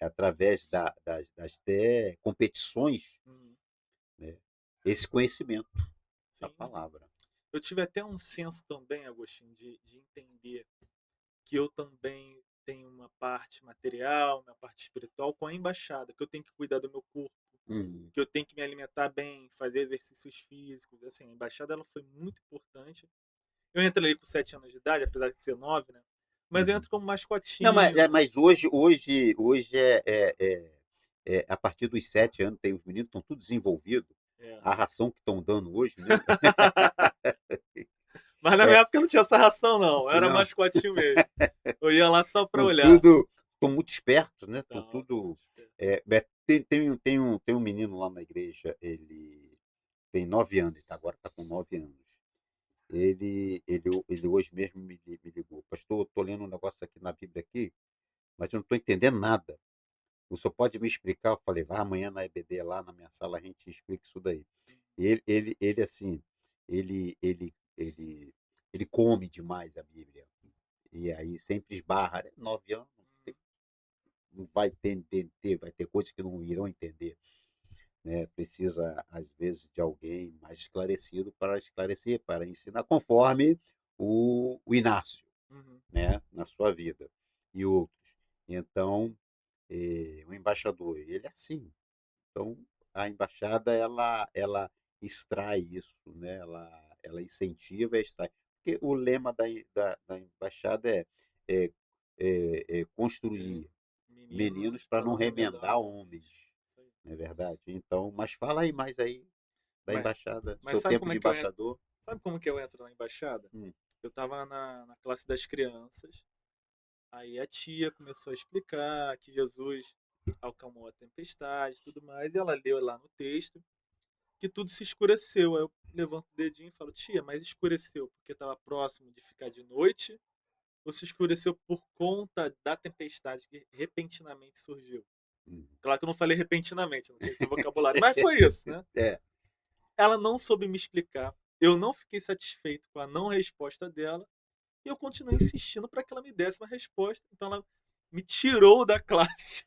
S1: através das competições,
S2: Uhum.
S1: né, esse conhecimento da
S2: Sim.
S1: palavra.
S2: Eu tive até um senso também, Agostinho, de entender que eu também tenho uma parte material, uma parte espiritual com a embaixada, que eu tenho que cuidar do meu corpo,
S1: Uhum.
S2: que eu tenho que me alimentar bem, fazer exercícios físicos. Assim, a embaixada ela foi muito importante. Eu entrei com 7 anos de idade, apesar de ser 9, né? Mas eu
S1: Uhum.
S2: entro como
S1: Não,
S2: mascotinho.
S1: mas hoje a partir dos 7 anos, tem os meninos estão tudo desenvolvidos.
S2: É.
S1: A ração que estão dando hoje, né?
S2: Mas na minha época não tinha essa ração, não. Eu era
S1: Não.
S2: mascotinho mesmo. Eu ia lá só pra
S1: Estão
S2: olhar.
S1: tudo, estão muito espertos, né? Estão
S2: Não,
S1: tudo. Tem um menino lá na igreja, ele tem 9 anos, agora está com 9 anos. Ele hoje mesmo me ligou. Pastor, estou lendo um negócio aqui na Bíblia aqui, mas eu não estou entendendo nada. O senhor pode me explicar? Eu falei, vai amanhã na EBD lá na minha sala, a gente explica isso daí. Ele assim, ele, ele come demais a Bíblia. E aí sempre esbarra, né? 9 anos, não vai entender, vai ter coisas que não irão entender. Né? Precisa, às vezes, de alguém mais esclarecido para esclarecer, para ensinar, conforme o Inácio,
S2: Uhum.
S1: né? Na sua vida, e outros. Então, o embaixador, ele é assim. Então, a embaixada, ela extrai isso, né? Ela incentiva e extrai. Porque o lema da embaixada é, construir
S2: Menino,
S1: meninos para
S2: pra
S1: não
S2: não remendar
S1: remendar
S2: homens.
S1: homens,
S2: Isso aí.
S1: não é verdade? Então, mas fala aí mais aí da
S2: Mas,
S1: embaixada,
S2: mas
S1: seu
S2: sabe
S1: tempo
S2: como é
S1: de
S2: que eu entro?
S1: embaixador.
S2: Sabe como que eu entro na embaixada?
S1: Hum,
S2: Eu tava na classe das crianças. Aí a tia começou a explicar que Jesus acalmou a tempestade e tudo mais. E ela leu lá no texto que tudo se escureceu. Aí eu levanto o dedinho e falo, tia, mas escureceu porque estava próximo de ficar de noite? Ou se escureceu por conta da tempestade que repentinamente surgiu?
S1: hum.
S2: Claro que eu não falei repentinamente, não tinha esse vocabulário, mas foi isso, né?
S1: É.
S2: Ela não soube me explicar. Eu não fiquei satisfeito com a não resposta dela. E eu continuei insistindo para que ela me desse uma resposta. Então ela me tirou da classe.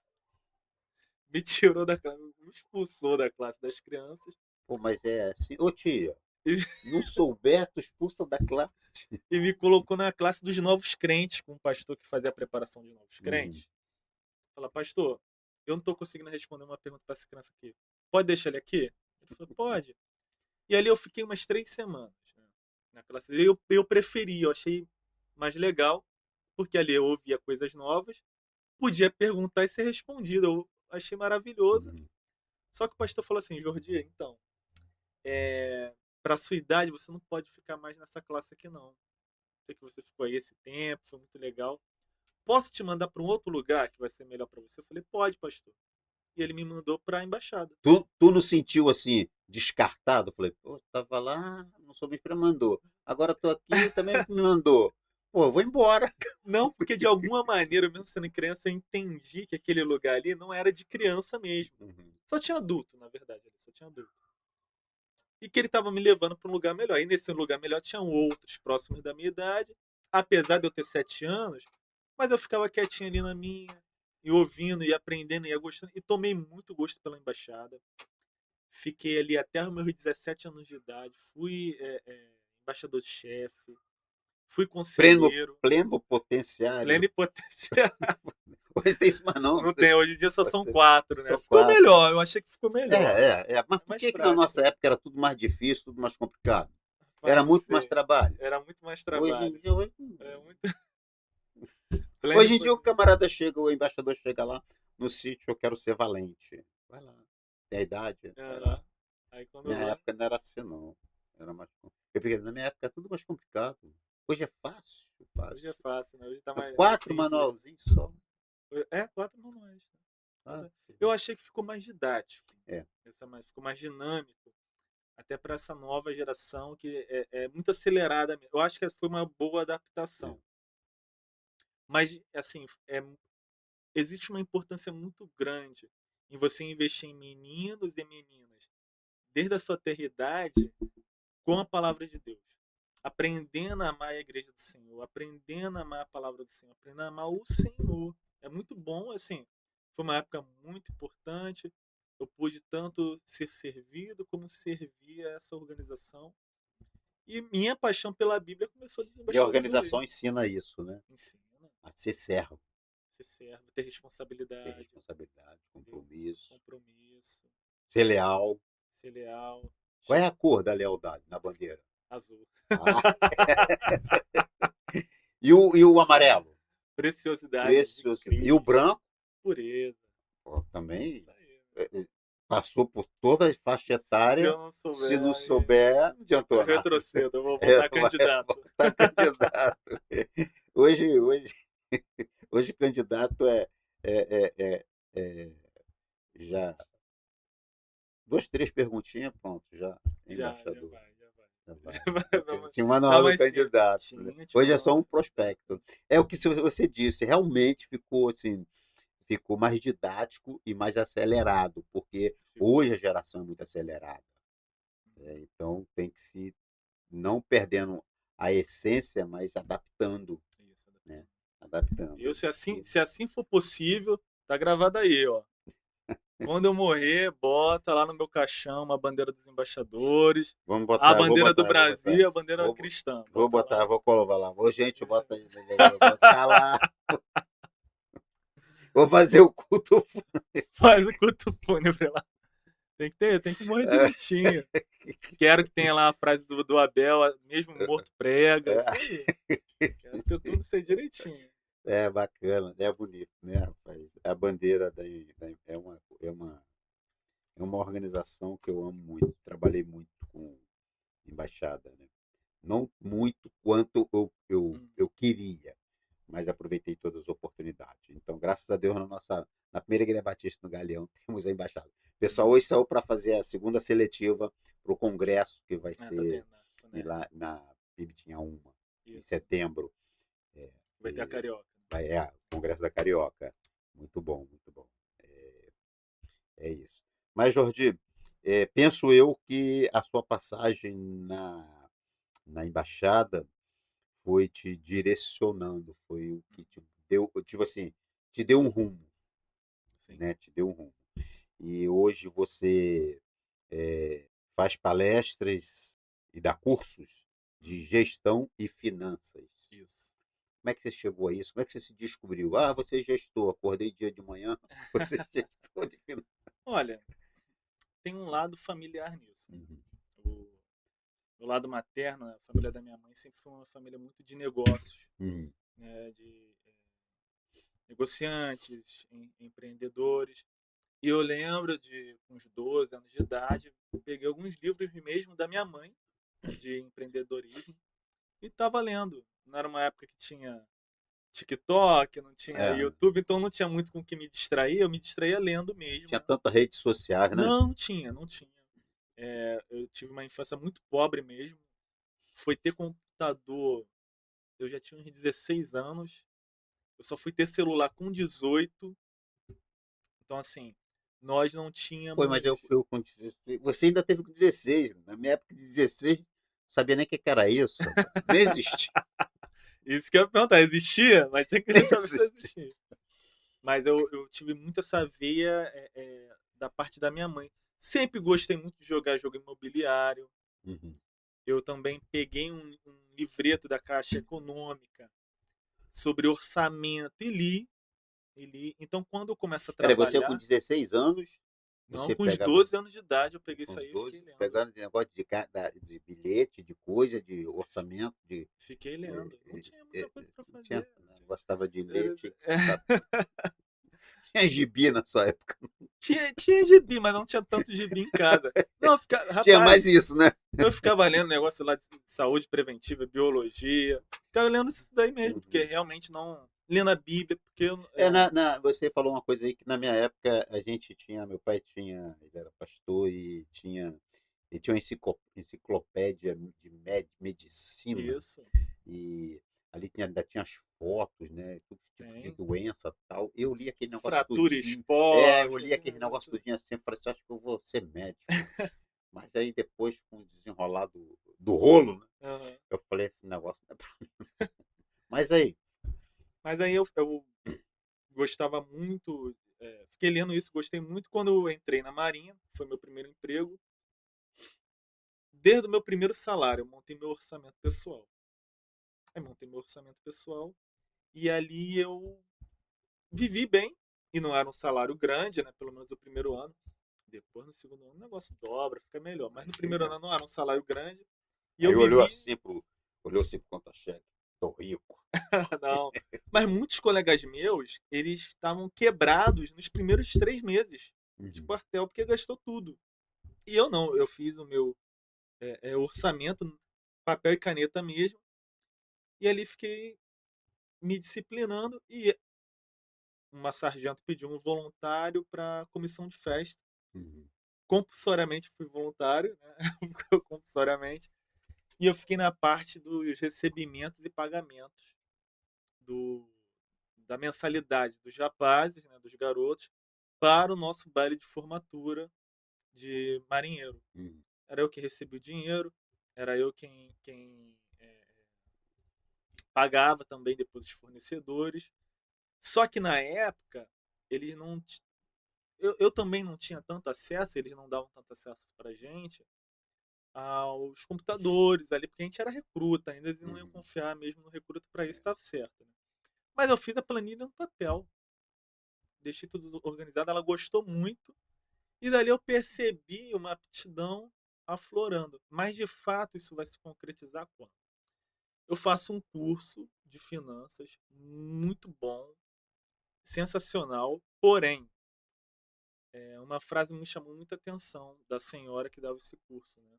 S2: Me tirou da classe. Me expulsou da classe das crianças.
S1: Pô, mas é assim, ô tia,
S2: E,
S1: não souber, tu expulsa da classe.
S2: e me colocou na classe dos novos crentes, com um pastor que fazia a preparação de novos
S1: Uhum.
S2: crentes. Fala, pastor, eu não estou conseguindo responder uma pergunta para essa criança aqui. Pode deixar ele aqui? Ele falou, pode. E ali eu fiquei umas 3 semanas, né, na classe dele. Eu preferi, eu achei mais legal, porque ali eu ouvia coisas novas, podia perguntar e ser respondido. Eu achei maravilhoso.
S1: Uhum.
S2: Só que o pastor falou assim, Jordi, então, para sua idade você não pode ficar mais nessa classe aqui não. Sei que você ficou aí esse tempo, foi muito legal. Posso te mandar para um outro lugar que vai ser melhor para você? Eu falei, pode, pastor. E ele me mandou para a embaixada.
S1: Tu não sentiu assim, descartado? Falei, pô, tava lá, não soube que mandou. Agora tô aqui, também me mandou. Pô, eu vou embora.
S2: Não, porque de alguma maneira, mesmo sendo criança, eu entendi que aquele lugar ali não era de criança mesmo.
S1: Uhum.
S2: Só tinha adulto, na verdade, só tinha adulto. E que ele estava me levando para um lugar melhor. E nesse lugar melhor tinham outros próximos da minha idade, apesar de eu ter 7 anos, mas eu ficava quietinho ali na minha, e ouvindo, e aprendendo, e ia gostando. E tomei muito gosto pela embaixada. Fiquei ali até os meus 17 anos de idade. Fui embaixador-chefe, fui
S1: Pleno,
S2: conselheiro,
S1: pleno potenciário.
S2: pleno e potencial.
S1: Hoje tem isso, mas não.
S2: Não tem, hoje em dia só são
S1: Tem
S2: 4, né?
S1: só
S2: Ficou
S1: quatro.
S2: melhor, eu achei que ficou melhor.
S1: Mas
S2: É
S1: por
S2: mais
S1: que que na
S2: prático.
S1: nossa época era tudo mais difícil, tudo mais complicado?
S2: Mas
S1: Era
S2: não
S1: muito mais
S2: sei.
S1: trabalho.
S2: Era muito mais
S1: Hoje em
S2: trabalho.
S1: dia, hoje,
S2: É muito. Pleno e
S1: hoje em dia o
S2: potencial.
S1: camarada chega, o embaixador chega lá no sítio, eu quero ser valente. Vai lá. Tem a idade? Vai lá.
S2: Aí quando
S1: Minha
S2: vai.
S1: época não era assim, não. Era mais. Eu peguei, na minha época é tudo mais complicado. Hoje é fácil,
S2: Hoje é
S1: fácil.
S2: fácil, né? Hoje tá mais
S1: Quatro
S2: simples.
S1: manualzinhos só.
S2: 4 manuais.
S1: Ah,
S2: Eu achei que ficou mais didático.
S1: é.
S2: Ficou mais dinâmico. Até para essa nova geração que é muito acelerada. Eu acho que foi uma boa
S1: É.
S2: adaptação. Mas, assim, existe uma importância muito grande em você investir em meninos e meninas, desde a sua idade, com a palavra de Deus. Aprendendo a amar a igreja do Senhor, aprendendo a amar a palavra do Senhor, aprendendo a amar o Senhor. É muito bom, assim. Foi uma época muito importante. Eu pude tanto ser servido como servir a essa organização. E minha paixão pela Bíblia começou de
S1: E a
S2: embaixador de
S1: organização
S2: judaísmo.
S1: ensina isso, né?
S2: Ensina,
S1: A ser servo,
S2: ser servo, ter
S1: ter
S2: responsabilidade,
S1: responsabilidade,
S2: ter
S1: compromisso,
S2: compromisso,
S1: ser leal.
S2: ser leal,
S1: Qual é a cor da lealdade na bandeira?
S2: azul.
S1: Ah, e o amarelo?
S2: Preciosidade de
S1: Preciosidade. E o
S2: Cristo,
S1: branco?
S2: pureza.
S1: Pô, também
S2: Isso aí.
S1: é, é, passou por toda a faixa
S2: Se
S1: etária.
S2: eu não
S1: Se
S2: souber,
S1: não
S2: aí
S1: souber, não
S2: eu
S1: adiantou nada.
S2: retrocedo, eu vou
S1: É,
S2: voltar
S1: vai
S2: candidato.
S1: voltar candidato. Hoje, hoje, hoje candidato é já duas, três perguntinhas, pronto, já é
S2: Já
S1: embaixador.
S2: vai, já vai.
S1: Já vai.
S2: Vamos
S1: Tinha o
S2: dar
S1: manual do
S2: mais sim.
S1: candidato, né?
S2: Tinha
S1: Hoje é
S2: manual.
S1: só um prospecto. É o que você disse, realmente ficou assim, ficou mais didático e mais acelerado, porque
S2: Ficou.
S1: hoje a geração é muito acelerada. Então tem que se não perdendo a essência, mas adaptando,
S2: Isso,
S1: né?
S2: adaptando. Eu,
S1: Adaptando.
S2: se assim for possível, tá gravado aí, ó. Quando eu morrer, bota lá no meu caixão uma bandeira dos embaixadores,
S1: Vamos
S2: a
S1: botar,
S2: bandeira do
S1: vou
S2: Brasil
S1: botar.
S2: e a bandeira
S1: Vou,
S2: cristã.
S1: vou
S2: Bota
S1: botar,
S2: lá.
S1: vou colocar lá. Ô, gente,
S2: Deixa
S1: bota aí, vou botar lá. Vou fazer o culto.
S2: faz o culto fúnebre lá. Tem que morrer direitinho. Quero que tenha lá a frase do Abel, mesmo morto prega, isso aí. Quero ter tudo ser direitinho.
S1: É bacana, é bonito, né, rapaz? A bandeira é uma organização que eu amo muito. Trabalhei muito com embaixada, né? Não muito quanto eu queria, mas aproveitei todas as oportunidades. Então, graças a Deus, na primeira Igreja Batista no Galeão, temos a embaixada. O pessoal hoje saiu para fazer a segunda seletiva para o congresso, que vai
S2: Tá
S1: ser
S2: tendo,
S1: lá na PIB tinha uma, em
S2: Isso.
S1: setembro.
S2: Vai ter a Carioca.
S1: O Congresso da Carioca. Muito bom, muito bom. É isso. Mas, Jordi, penso eu que a sua passagem na embaixada foi te direcionando, foi o que te deu, tipo assim, te deu um rumo,
S2: Sim.
S1: né? Te deu um rumo. E hoje você faz palestras e dá cursos de gestão e finanças.
S2: Isso.
S1: Como é que você chegou a isso? Como é que você se descobriu? Ah, você é gestor, acordei dia de manhã, você é gestor de finanças.
S2: Olha, tem um lado familiar nisso.
S1: Uhum.
S2: O lado materno, a família da minha mãe sempre foi uma família muito de negócios,
S1: Uhum.
S2: né, de negociantes, empreendedores. E eu lembro de, com uns 12 anos de idade, peguei alguns livros mesmo da minha mãe, de empreendedorismo, e estava lendo. Não era uma época que tinha TikTok, não tinha
S1: É,
S2: YouTube, então não tinha muito com o que me distrair, eu me distraía lendo
S1: tinha
S2: mesmo.
S1: tanta redes sociais, né?
S2: Não tinha, não tinha. Eu tive uma infância muito pobre mesmo. Foi ter computador, eu já tinha uns 16 anos. Eu só fui ter celular com 18. Então, assim, nós não
S1: Pô, mas
S2: tínhamos.
S1: eu com 16, você ainda teve com 16. Na minha época de 16, não sabia nem o que que era isso, rapaz. Nem existia.
S2: Isso que eu ia perguntar, existia? Mas tinha que
S1: Nem
S2: saber se
S1: existia.
S2: existia. Mas eu tive muito essa veia da parte da minha mãe. Sempre gostei muito de jogar jogo imobiliário.
S1: Uhum.
S2: Eu também peguei um livreto da Caixa Econômica sobre orçamento e li. Então, quando eu começo a
S1: Peraí, você com
S2: trabalhar,
S1: 16 anos,
S2: não,
S1: você
S2: com os
S1: pegava
S2: 12 anos de idade, eu peguei
S1: com
S2: isso
S1: os
S2: aí e fiquei
S1: 12,
S2: lendo.
S1: pegando negócio de bilhete, de coisa, de orçamento, de.
S2: Fiquei lendo. Não tinha muita coisa para
S1: Não tinha,
S2: fazer.
S1: né? Gostava de ler,
S2: Era-
S1: tinha que citar. Tinha gibi na sua época.
S2: Tinha gibi, mas não tinha tanto gibi em casa. Não,
S1: Tinha
S2: rapaz,
S1: mais isso, né?
S2: eu ficava lendo negócio lá de saúde preventiva, biologia. Ficava lendo isso daí mesmo, porque
S1: Uhum.
S2: realmente não. Lendo a Bíblia, porque
S1: Você falou uma coisa aí que na minha época a gente tinha, meu pai tinha, ele era pastor e tinha uma enciclopédia de medicina
S2: isso
S1: e ali ainda tinha as fotos, né? Todo tipo de
S2: tem.
S1: doença tal. Eu li aquele negócio
S2: Fratura
S1: tudinho. Eu
S2: exposta,
S1: li aquele negócio tudinho assim, eu falei assim, acho que eu vou ser médico. Mas aí depois, com o desenrolar do rolo, né?
S2: Aham.
S1: Eu falei, esse negócio não é pra mim. Mas aí,
S2: Mas aí eu gostava muito, fiquei lendo isso, gostei muito quando eu entrei na Marinha, foi meu primeiro emprego. Desde o meu primeiro salário, eu montei meu orçamento pessoal. Aí montei meu orçamento pessoal e ali eu vivi bem. E não era um salário grande, né? Pelo menos no primeiro ano. Depois, no segundo ano, o negócio dobra, fica melhor. Mas no primeiro ano não era um salário grande. E eu
S1: aí olhou
S2: vivi.
S1: assim olhou assim pro conta-cheque. Tô rico.
S2: Não. Mas muitos colegas meus, eles estavam quebrados nos primeiros 3 meses. de
S1: Uhum.
S2: quartel porque gastou tudo. E eu não, eu fiz o meu orçamento, papel e caneta mesmo, e ali fiquei me disciplinando e uma sargento pediu um voluntário para comissão de festa.
S1: Uhum.
S2: Compulsoriamente fui voluntário, né? Compulsoriamente. E eu fiquei na parte dos recebimentos e pagamentos do, da mensalidade dos rapazes, né, dos garotos, para o nosso baile de formatura de marinheiro.
S1: Uhum.
S2: Era eu que recebia o dinheiro, era eu quem pagava também depois os fornecedores. Só que na época, eles não. Eu também não tinha tanto acesso, eles não davam tanto acesso pra gente aos computadores ali, porque a gente era recruta, ainda eles não iam
S1: Uhum.
S2: confiar mesmo no recruta para isso,
S1: É.
S2: estava certo. Né? Mas eu fiz a planilha no papel, deixei tudo organizado, ela gostou muito, e dali eu percebi uma aptidão aflorando. Mas de fato isso vai se concretizar quando? Eu faço um curso de finanças muito bom, sensacional, porém, uma frase me chamou muita atenção da senhora que dava esse curso, né?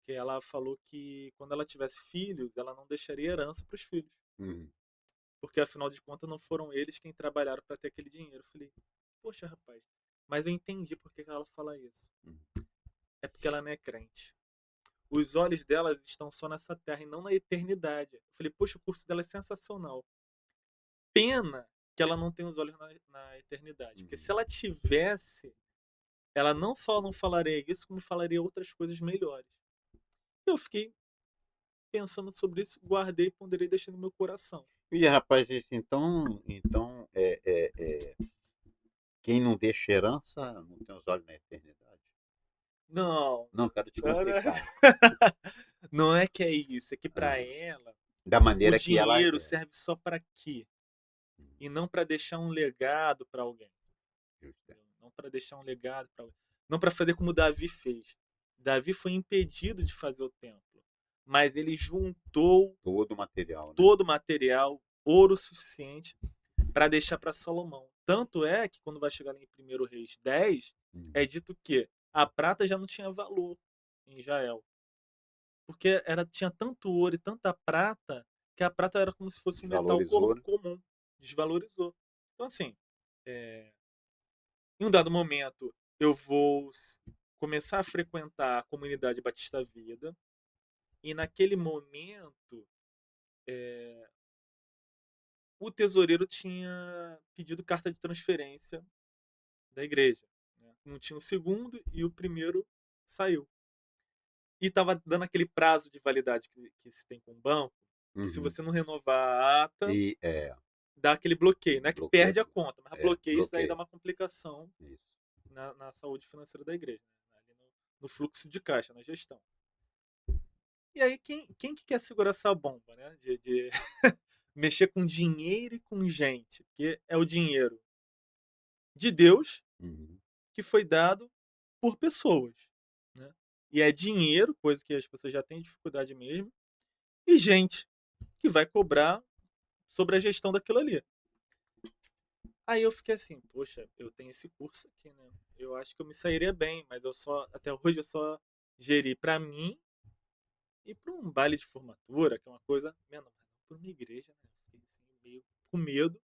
S2: Que ela falou que quando ela tivesse filhos, ela não deixaria herança para os filhos,
S1: Uhum.
S2: porque afinal de contas não foram eles quem trabalharam para ter aquele dinheiro. Eu falei, poxa, rapaz, mas eu entendi por que ela fala isso.
S1: Uhum.
S2: É porque ela não é crente. Os olhos dela estão só nessa terra e não na eternidade. Eu falei, poxa, o curso dela é sensacional. Pena que ela não tem os olhos na eternidade. Porque se
S1: Uhum.
S2: ela tivesse, ela não só não falaria isso, como falaria outras coisas melhores. Eu fiquei pensando sobre isso, guardei, ponderei e deixei no meu coração.
S1: E rapaz, isso então quem não deixa herança não tem os olhos na eternidade.
S2: Não,
S1: Não, quero te
S2: não,
S1: complicar.
S2: não é que é isso, é que para
S1: Ah,
S2: ela
S1: da
S2: o
S1: maneira que ela
S2: dinheiro
S1: é.
S2: serve só para quê?
S1: Hum,
S2: E não para deixar um legado para alguém.
S1: justo, é.
S2: Entendeu? Não para deixar um legado para alguém. Não para fazer como Davi fez. Davi foi impedido de fazer o templo, mas ele juntou
S1: Todo o material, né?
S2: todo o material, ouro suficiente para deixar para Salomão. Tanto é que quando vai chegar lá em 1 Reis 10, é
S1: Uhum.
S2: dito que a prata já não tinha valor em Israel. Porque tinha tanto ouro e tanta prata que a prata era como se fosse um metal
S1: Desvalorizou, né?
S2: comum. Desvalorizou. Então, assim, é, em um dado momento, eu vou começar a frequentar a comunidade Batista Vida. E naquele momento, o tesoureiro tinha pedido carta de transferência da igreja. Né? Não tinha o segundo e o primeiro saiu. E estava dando aquele prazo de validade que se tem com o banco, que se
S1: Uhum.
S2: você não renovar a ata,
S1: E
S2: dá aquele bloqueio. Não é que
S1: bloqueia
S2: perde a
S1: tudo.
S2: conta, mas
S1: É,
S2: bloqueio isso daí dá
S1: bloqueia.
S2: uma complicação
S1: Isso.
S2: na saúde financeira da igreja, né? Ali no fluxo de caixa, na gestão. E aí, quem que quer segurar essa bomba, né? De mexer com dinheiro e com gente? Porque é o dinheiro de Deus
S1: Uhum.
S2: que foi dado por pessoas, né? E é dinheiro, coisa que as pessoas já têm dificuldade mesmo, e gente que vai cobrar sobre a gestão daquilo ali. Aí eu fiquei assim, poxa, eu tenho esse curso aqui, né? Eu acho que eu me sairia bem, mas até hoje eu só geri para mim e para um baile de formatura, que é uma coisa menor, mas não para uma igreja, né? Fiquei assim, meio com medo.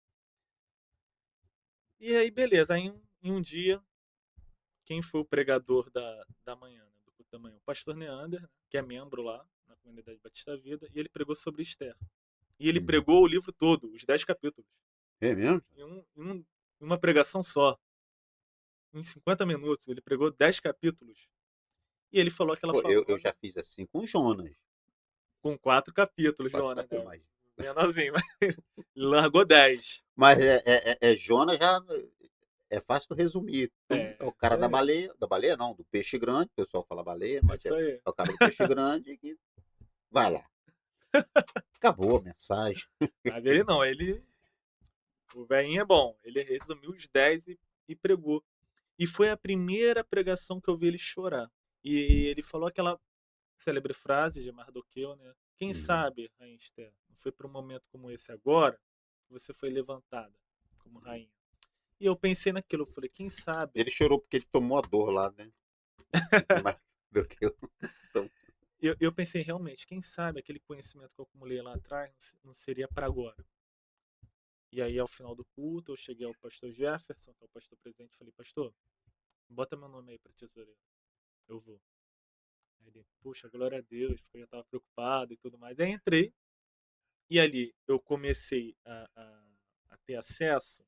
S2: E aí, beleza, aí em um dia, quem foi o pregador da manhã, né? Do culto da manhã? O pastor Neander, né, que é membro lá na comunidade Batista Vida, e ele pregou sobre Esther. E ele
S1: Uhum.
S2: pregou o livro todo, os 10 capítulos,
S1: É mesmo?
S2: em uma pregação só. Em 50 minutos, ele pregou 10 capítulos. E ele falou aquela
S1: Pô, eu
S2: famosa
S1: já fiz assim com Jonas.
S2: com 4 capítulos,
S1: 4
S2: Jonas,
S1: capítulos
S2: né?
S1: mais.
S2: Menorzinho, mas largou 10.
S1: Mas Jonas já é fácil tu resumir. É o
S2: Isso
S1: cara
S2: aí.
S1: da baleia não, do peixe grande, o pessoal fala baleia,
S2: É
S1: mas
S2: isso aí.
S1: é o cara do peixe grande que vai lá. Acabou a mensagem.
S2: Mas ele não, o velhinho é bom. Ele resumiu os 10 e pregou. E foi a primeira pregação que eu vi ele chorar. E ele falou aquela célebre frase de Mardoqueu, né? Quem
S1: Uhum.
S2: sabe, Rainha Esther, não foi para um momento como esse agora que você foi levantada como rainha. E eu pensei naquilo, eu falei, quem sabe?
S1: Ele chorou porque ele tomou a dor lá, né? Mais do que eu. Então,
S2: Eu pensei realmente, quem sabe aquele conhecimento que eu acumulei lá atrás não seria para agora. E aí, ao final do culto, eu cheguei ao pastor Jefferson, que é o pastor presidente, e falei, pastor, bota meu nome aí para tesoureiro. Eu vou. Aí ele, puxa, glória a Deus, porque eu já estava preocupado e tudo mais. Aí entrei, e ali eu comecei a ter acesso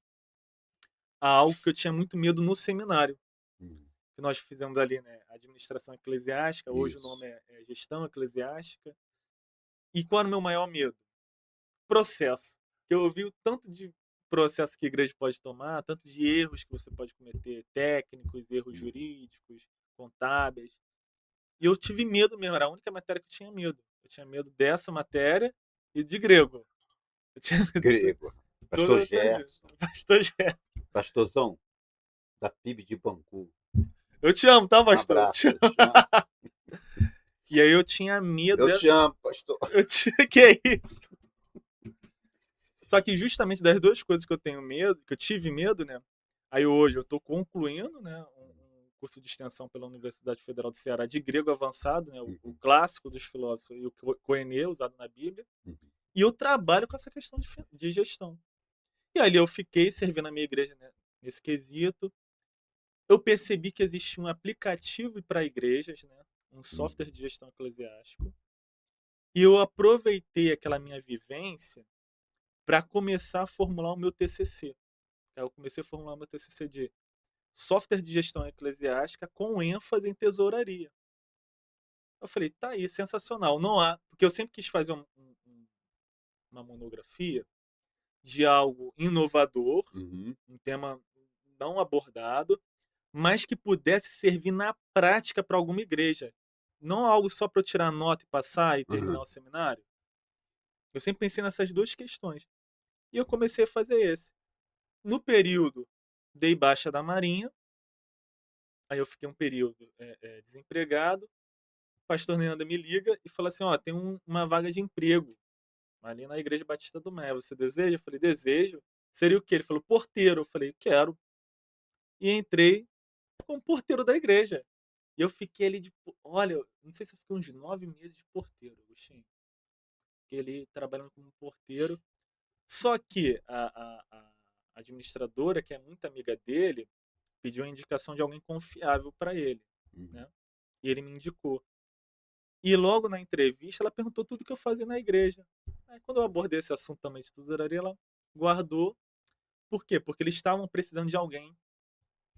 S2: a algo que eu tinha muito medo no seminário,
S1: hum,
S2: que nós fizemos ali, né? Administração eclesiástica, hoje o
S1: isso.
S2: nome é gestão eclesiástica. E qual era o meu maior medo? Processo. Que eu ouvi o tanto de processo que a igreja pode tomar, tanto de erros que você pode cometer, técnicos, erros
S1: Uhum.
S2: jurídicos, contábeis. E eu tive medo mesmo, era a única matéria que eu tinha medo. Eu tinha medo dessa matéria e de grego. Eu tinha medo de
S1: Grego. Pastor
S2: todas essas duas.
S1: Gerson.
S2: Pastor Gé,
S1: Pastorzão, da PIB de Bangu.
S2: eu te amo, tá,
S1: Um
S2: pastor? Eu te
S1: abraço,
S2: amo.
S1: eu te amo.
S2: E aí eu tinha medo
S1: Eu
S2: dessa.
S1: te amo, pastor.
S2: Eu tinha... Que é isso? Só que justamente das duas coisas que eu tenho medo, que eu tive medo, né? Aí hoje eu estou concluindo, né, um curso de extensão pela Universidade Federal do Ceará de grego avançado, né, o
S1: Uhum,
S2: clássico dos filósofos e o koiné usado na Bíblia,
S1: uhum,
S2: e eu trabalho com essa questão de gestão. E ali eu fiquei servindo a minha igreja, né, nesse quesito. Eu percebi que existia um aplicativo para igrejas, né, um software
S1: uhum,
S2: de gestão eclesiástico, e eu aproveitei aquela minha vivência para começar a formular o meu TCC. Aí eu comecei a formular o meu TCC de software de gestão eclesiástica com ênfase em tesouraria. Eu falei, tá aí, sensacional. Não há, porque eu sempre quis fazer uma monografia de algo inovador,
S1: uhum,
S2: um tema não abordado, mas que pudesse servir na prática para alguma igreja. Não algo só para eu tirar nota e passar e terminar
S1: uhum,
S2: o seminário. Eu sempre pensei nessas duas questões. E eu comecei a fazer esse. No período, dei baixa da Marinha, aí eu fiquei um período desempregado. O pastor Neanda me liga e fala assim: ó, tem uma vaga de emprego ali na Igreja Batista do Mé. Você deseja? Eu falei, desejo. Seria o quê? Ele falou, porteiro. Eu falei, quero. E entrei como porteiro da igreja. E eu fiquei ali de. Olha, não sei se eu fiquei uns 9 meses de porteiro, Agostinho. Fiquei ali trabalhando como porteiro. Só que a administradora, que é muito amiga dele, pediu a indicação de alguém confiável para ele,
S1: uhum.
S2: né? E ele me indicou. E logo na entrevista, ela perguntou tudo que eu fazia na igreja. Aí, quando eu abordei esse assunto também de tesouraria, ela guardou. Por quê? Porque eles estavam precisando de alguém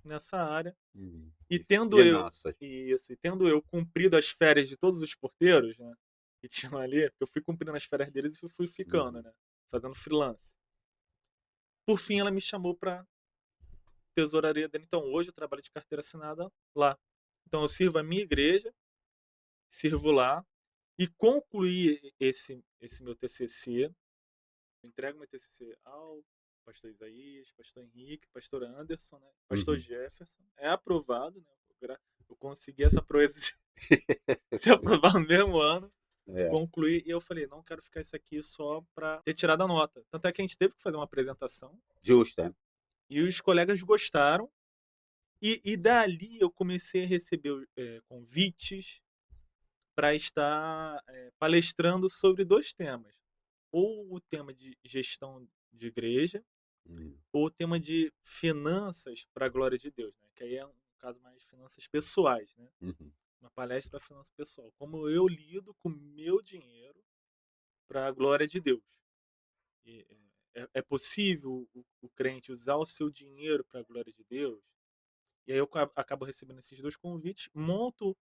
S2: nessa área.
S1: Uhum.
S2: E
S1: De
S2: tendo eu,
S1: finanças.
S2: isso, e tendo eu cumprido as férias de todos os porteiros, né? Que tinham ali, eu fui cumprindo as férias deles e fui ficando,
S1: Uhum,
S2: né? Fazendo freelance. Por fim, ela me chamou para tesouraria dele. Então, hoje eu trabalho de carteira assinada lá. Então, eu sirvo a minha igreja, sirvo lá, e concluí esse meu TCC. Entrego meu TCC ao pastor Isaías, pastor Henrique, pastor Anderson, né? Pastor
S1: uhum.
S2: Jefferson. É aprovado, né? Eu consegui essa proeza de ser aprovado no mesmo ano.
S1: É.
S2: Concluí e eu falei, não quero ficar isso aqui só para ter tirado a nota. Tanto é que a gente teve que fazer uma apresentação
S1: Justo, é?
S2: e os colegas gostaram. E dali eu comecei a receber convites para estar palestrando sobre dois temas. Ou o tema de gestão de igreja,
S1: Uhum,
S2: ou o tema de finanças para a glória de Deus, né? Que aí é um caso mais finanças pessoais, né?
S1: uhum,
S2: Uma palestra para finança pessoal. Como eu lido com meu dinheiro para a glória de Deus. E, é possível o crente usar o seu dinheiro para a glória de Deus? E aí eu acabo recebendo esses dois convites, monto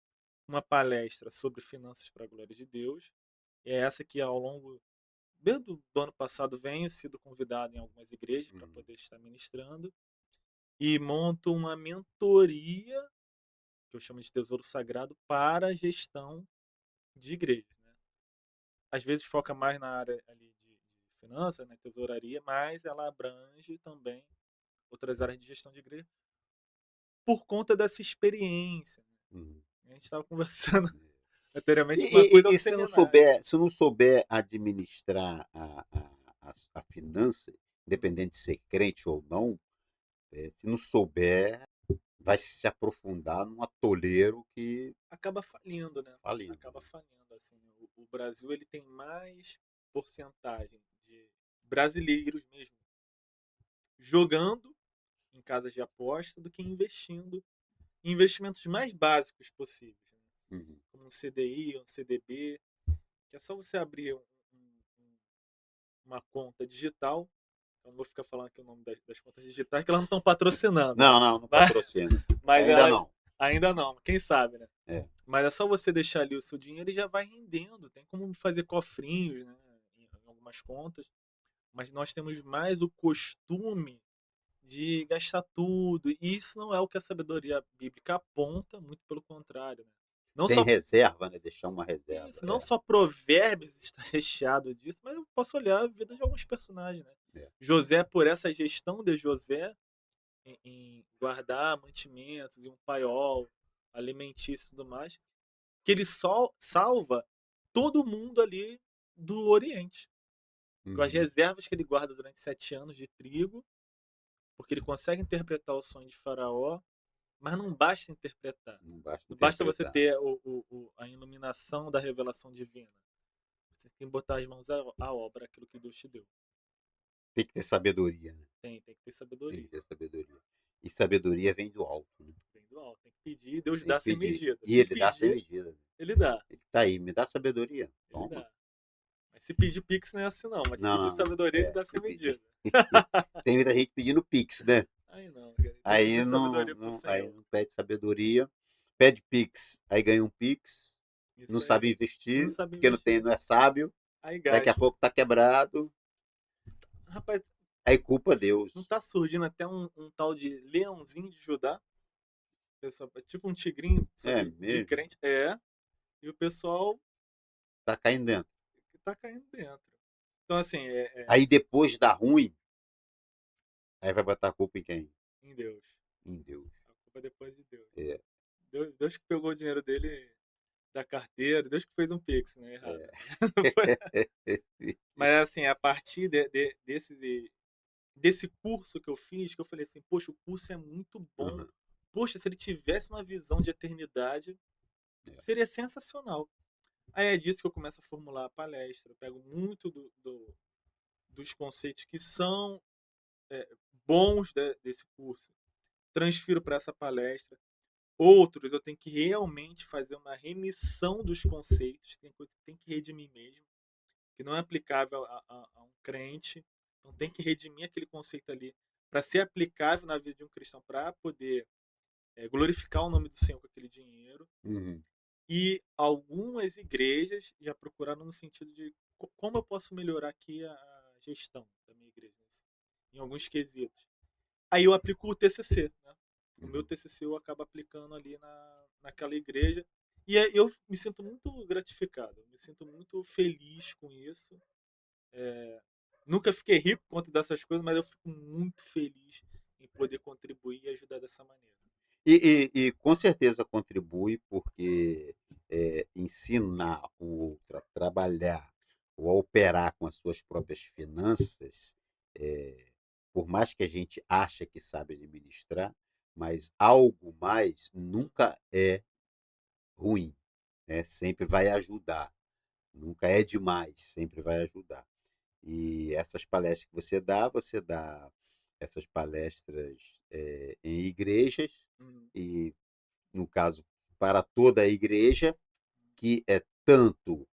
S2: uma palestra sobre finanças para a glória de Deus. É essa que ao longo do ano passado venho sido convidado em algumas igrejas para
S1: uhum.
S2: poder estar ministrando. E monto uma mentoria, que eu chamo de Tesouro Sagrado, para a gestão de igrejas, né? Às vezes foca mais na área ali de finanças, né, tesouraria, mas ela abrange também outras áreas de gestão de igreja por conta dessa experiência,
S1: Uhum.
S2: né? A gente estava conversando
S1: E,
S2: anteriormente que uma coisa é o
S1: se não
S2: seminário.
S1: souber, se não souber administrar a finança, independente de ser crente ou não, Se não souber, vai se aprofundar num atoleiro que
S2: Acaba falindo, né?
S1: falindo,
S2: Acaba
S1: né?
S2: falindo, assim. O Brasil, ele tem mais porcentagem de brasileiros mesmo jogando em casas de aposta do que investindo em investimentos mais básicos possíveis, né?
S1: Uhum.
S2: Como um CDI, um CDB, que é só você abrir uma conta digital. Eu não vou ficar falando aqui o nome das contas digitais, que elas não estão patrocinando, né?
S1: Não, não, não
S2: Mas,
S1: patrocina.
S2: mas
S1: Ainda
S2: ela
S1: não.
S2: ainda não, quem sabe, né?
S1: É.
S2: Mas é só você deixar ali o seu dinheiro e já vai rendendo. Tem como fazer cofrinhos, né? Em algumas contas. Mas nós temos mais o costume de gastar tudo. E isso não é o que a sabedoria bíblica aponta, muito pelo contrário, né? Não
S1: Sem
S2: só
S1: reserva, né? Deixar uma reserva.
S2: isso, não só Provérbios está recheado disso, mas eu posso olhar a vida de alguns personagens, né?
S1: É.
S2: José, por essa gestão de José em guardar mantimentos e um paiol alimentício e tudo mais, que ele só salva todo mundo ali do Oriente. Com as
S1: Uhum.
S2: reservas que ele guarda durante 7 anos de trigo, porque ele consegue interpretar o sonho de Faraó, mas não basta interpretar.
S1: Não basta
S2: Não basta você
S1: interpretar.
S2: ter a iluminação da revelação divina. Você tem que botar as mãos à obra, aquilo que Deus te deu.
S1: Tem que ter sabedoria, né?
S2: Tem que ter
S1: Tem que
S2: sabedoria.
S1: ter sabedoria. E sabedoria vem do alto, né?
S2: Vem do alto. Tem que pedir, Deus
S1: Tem
S2: dá
S1: que
S2: sem
S1: pedir.
S2: medida.
S1: E
S2: Se
S1: ele dá sem
S2: pedir,
S1: medida.
S2: ele dá.
S1: Ele tá aí, me dá sabedoria.
S2: Ele
S1: Toma.
S2: dá. Mas se pedir Pix não é assim não. Mas se
S1: Não,
S2: pedir
S1: não, não.
S2: sabedoria, ele
S1: É,
S2: dá
S1: se
S2: sem
S1: pedir.
S2: medida.
S1: Tem muita gente pedindo Pix, né?
S2: Aí não, cara. Tem que
S1: Aí
S2: pedir
S1: não,
S2: sabedoria pro
S1: aí
S2: Senhor.
S1: não pede sabedoria. Pede Pix, aí ganha um Pix. Não
S2: Isso
S1: sabe
S2: aí. Não
S1: investir,
S2: sabe
S1: porque não tem,
S2: investir.
S1: não é sábio.
S2: Aí
S1: Daqui a
S2: gasta.
S1: pouco tá quebrado.
S2: Rapaz,
S1: Aí culpa
S2: não
S1: Deus.
S2: tá surgindo até um tal de leãozinho de Judá? Pessoal, tipo um tigrinho, só
S1: É
S2: de
S1: mesmo?
S2: crente. É. E o pessoal
S1: Tá caindo dentro.
S2: que tá caindo dentro. Então, assim,
S1: Aí depois dá ruim, aí vai botar a culpa em quem?
S2: em Deus.
S1: Em Deus.
S2: A culpa é depois de Deus.
S1: É,
S2: Deus que pegou o dinheiro dele da carteira, Deus que fez um Pix, né? Errado.
S1: é.
S2: Mas assim, a partir desse curso que eu fiz, que eu falei assim, poxa, o curso é muito bom.
S1: Uhum.
S2: Poxa, se ele tivesse uma visão de eternidade,
S1: É.
S2: seria sensacional. Aí é disso que eu começo a formular a palestra. Eu pego muito dos conceitos que são bons desse curso, transfiro para essa palestra. Outros eu tenho que realmente fazer uma remissão dos conceitos, tem coisa que tem que redimir mesmo, que não é aplicável a um crente. Então tem que redimir aquele conceito ali para ser aplicável na vida de um cristão, para poder glorificar o nome do Senhor com aquele dinheiro.
S1: Uhum.
S2: E algumas igrejas já procuraram no sentido de como eu posso melhorar aqui a gestão da minha igreja, em alguns quesitos. Aí eu aplico o TCC, né? O meu
S1: Uhum.
S2: TCC eu acabo aplicando ali naquela igreja. E aí eu me sinto muito gratificado, me sinto muito feliz com isso. Nunca fiquei rico por conta dessas coisas, mas eu fico muito feliz em poder contribuir e ajudar dessa maneira.
S1: E com certeza contribui, porque ensinar o outro a trabalhar ou a operar com as suas próprias finanças, eh, por mais que a gente ache que sabe administrar, mas algo mais nunca é ruim, né? Sempre vai ajudar. Nunca é demais, sempre vai ajudar. E essas palestras que você dá essas palestras em igrejas,
S2: Hum,
S1: e no caso, para toda a igreja, que é tanto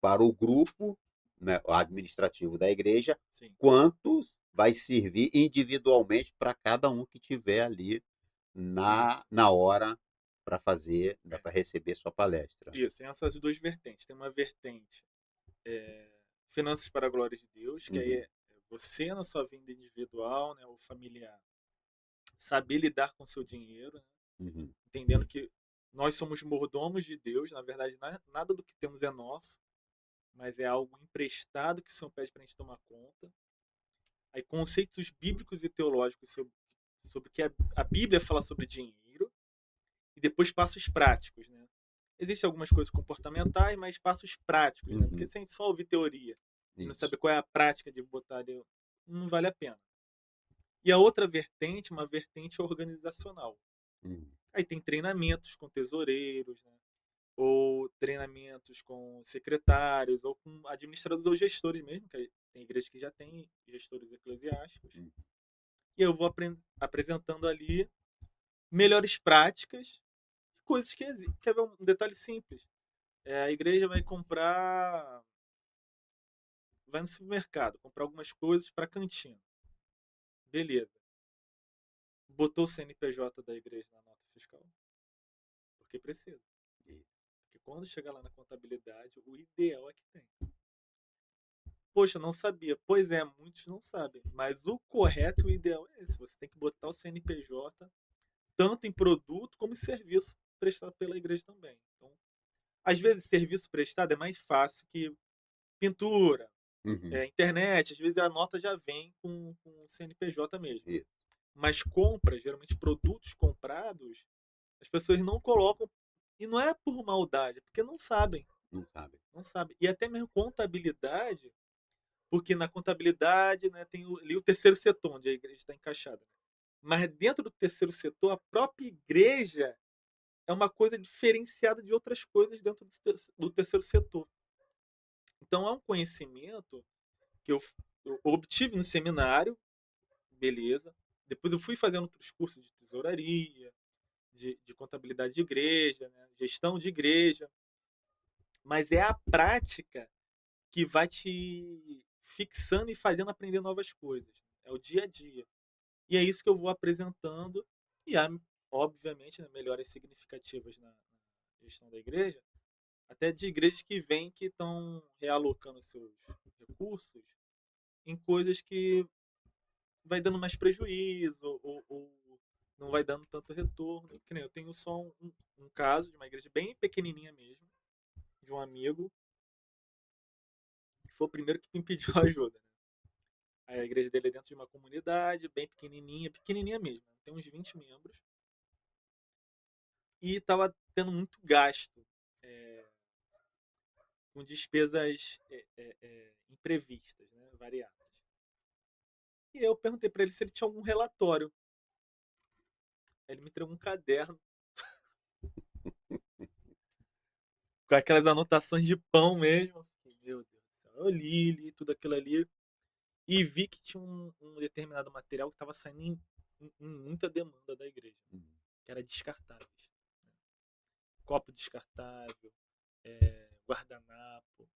S1: para o grupo, né, administrativo da igreja,
S2: sim.
S1: quanto vai servir individualmente para cada um que tiver ali
S2: Isso.
S1: na hora para fazer,
S2: É.
S1: para receber sua palestra.
S2: Isso, tem essas duas vertentes. Tem uma vertente finanças para a glória de Deus, que aí
S1: Uhum,
S2: é você na sua vida individual, né, ou familiar, saber lidar com seu dinheiro, né,
S1: uhum,
S2: entendendo que nós somos mordomos de Deus, na verdade nada do que temos é nosso, mas é algo emprestado que o Senhor pede para a gente tomar conta. Aí conceitos bíblicos e teológicos sobre o que a Bíblia fala sobre dinheiro, e depois passos práticos, né? Existem algumas coisas comportamentais, mas passos práticos, né? Porque
S1: uhum,
S2: se a gente só ouvir teoria e não
S1: isso.
S2: saber qual é a prática de botar ali, não vale a pena. E a outra vertente, uma vertente organizacional.
S1: Hum.
S2: Aí tem treinamentos com tesoureiros, né? Ou treinamentos com secretários, ou com administradores ou gestores mesmo, que tem igrejas que já tem gestores eclesiásticos.
S1: Hum.
S2: E eu vou apresentando ali melhores práticas, coisas que existem. Quer ver um detalhe simples? A igreja vai comprar, vai no supermercado, comprar algumas coisas para cantina. Beleza. Botou o CNPJ da igreja na nota fiscal? Porque precisa. Porque quando chegar lá na contabilidade, o ideal é que tem. Poxa, não sabia. Pois é, muitos não sabem. Mas o correto, o ideal é esse. Você tem que botar o CNPJ tanto em produto como em serviço prestado pela igreja também. Então, às vezes, serviço prestado é mais fácil que pintura,
S1: Uhum.
S2: internet. Às vezes a nota já vem com o CNPJ mesmo.
S1: Isso.
S2: Mas compras, geralmente produtos comprados, as pessoas não colocam. E não é por maldade, é porque não sabem.
S1: Não sabe.
S2: Não sabem. E até mesmo contabilidade, porque na contabilidade, né, tem ali o terceiro setor, onde a igreja está encaixada. Mas dentro do terceiro setor, a própria igreja é uma coisa diferenciada de outras coisas dentro do terceiro setor. Então é um conhecimento que eu obtive no seminário, beleza. Depois eu fui fazendo outros cursos de tesouraria, de contabilidade de igreja, né, gestão de igreja. Mas é a prática que vai te fixando e fazendo aprender novas coisas. É o dia a dia. E é isso que eu vou apresentando. E há, obviamente, né, melhoras significativas na gestão da igreja, até de igrejas que vêm que estão realocando seus recursos em coisas que vai dando mais prejuízo ou não vai dando tanto retorno. Que nem eu tenho só um caso de uma igreja bem pequenininha mesmo, de um amigo, que foi o primeiro que me pediu ajuda. Né? A igreja dele é dentro de uma comunidade bem pequenininha mesmo, né? Tem uns 20 membros. E estava tendo muito gasto com despesas imprevistas, né? Variadas. E eu perguntei para ele se ele tinha algum relatório. Aí ele me entregou um caderno com aquelas anotações de pão mesmo. Meu Deus do céu. Eu li tudo aquilo ali e vi que tinha um determinado material que estava saindo em muita demanda da igreja, que era descartáveis. Né? Copo descartável, guardanapo.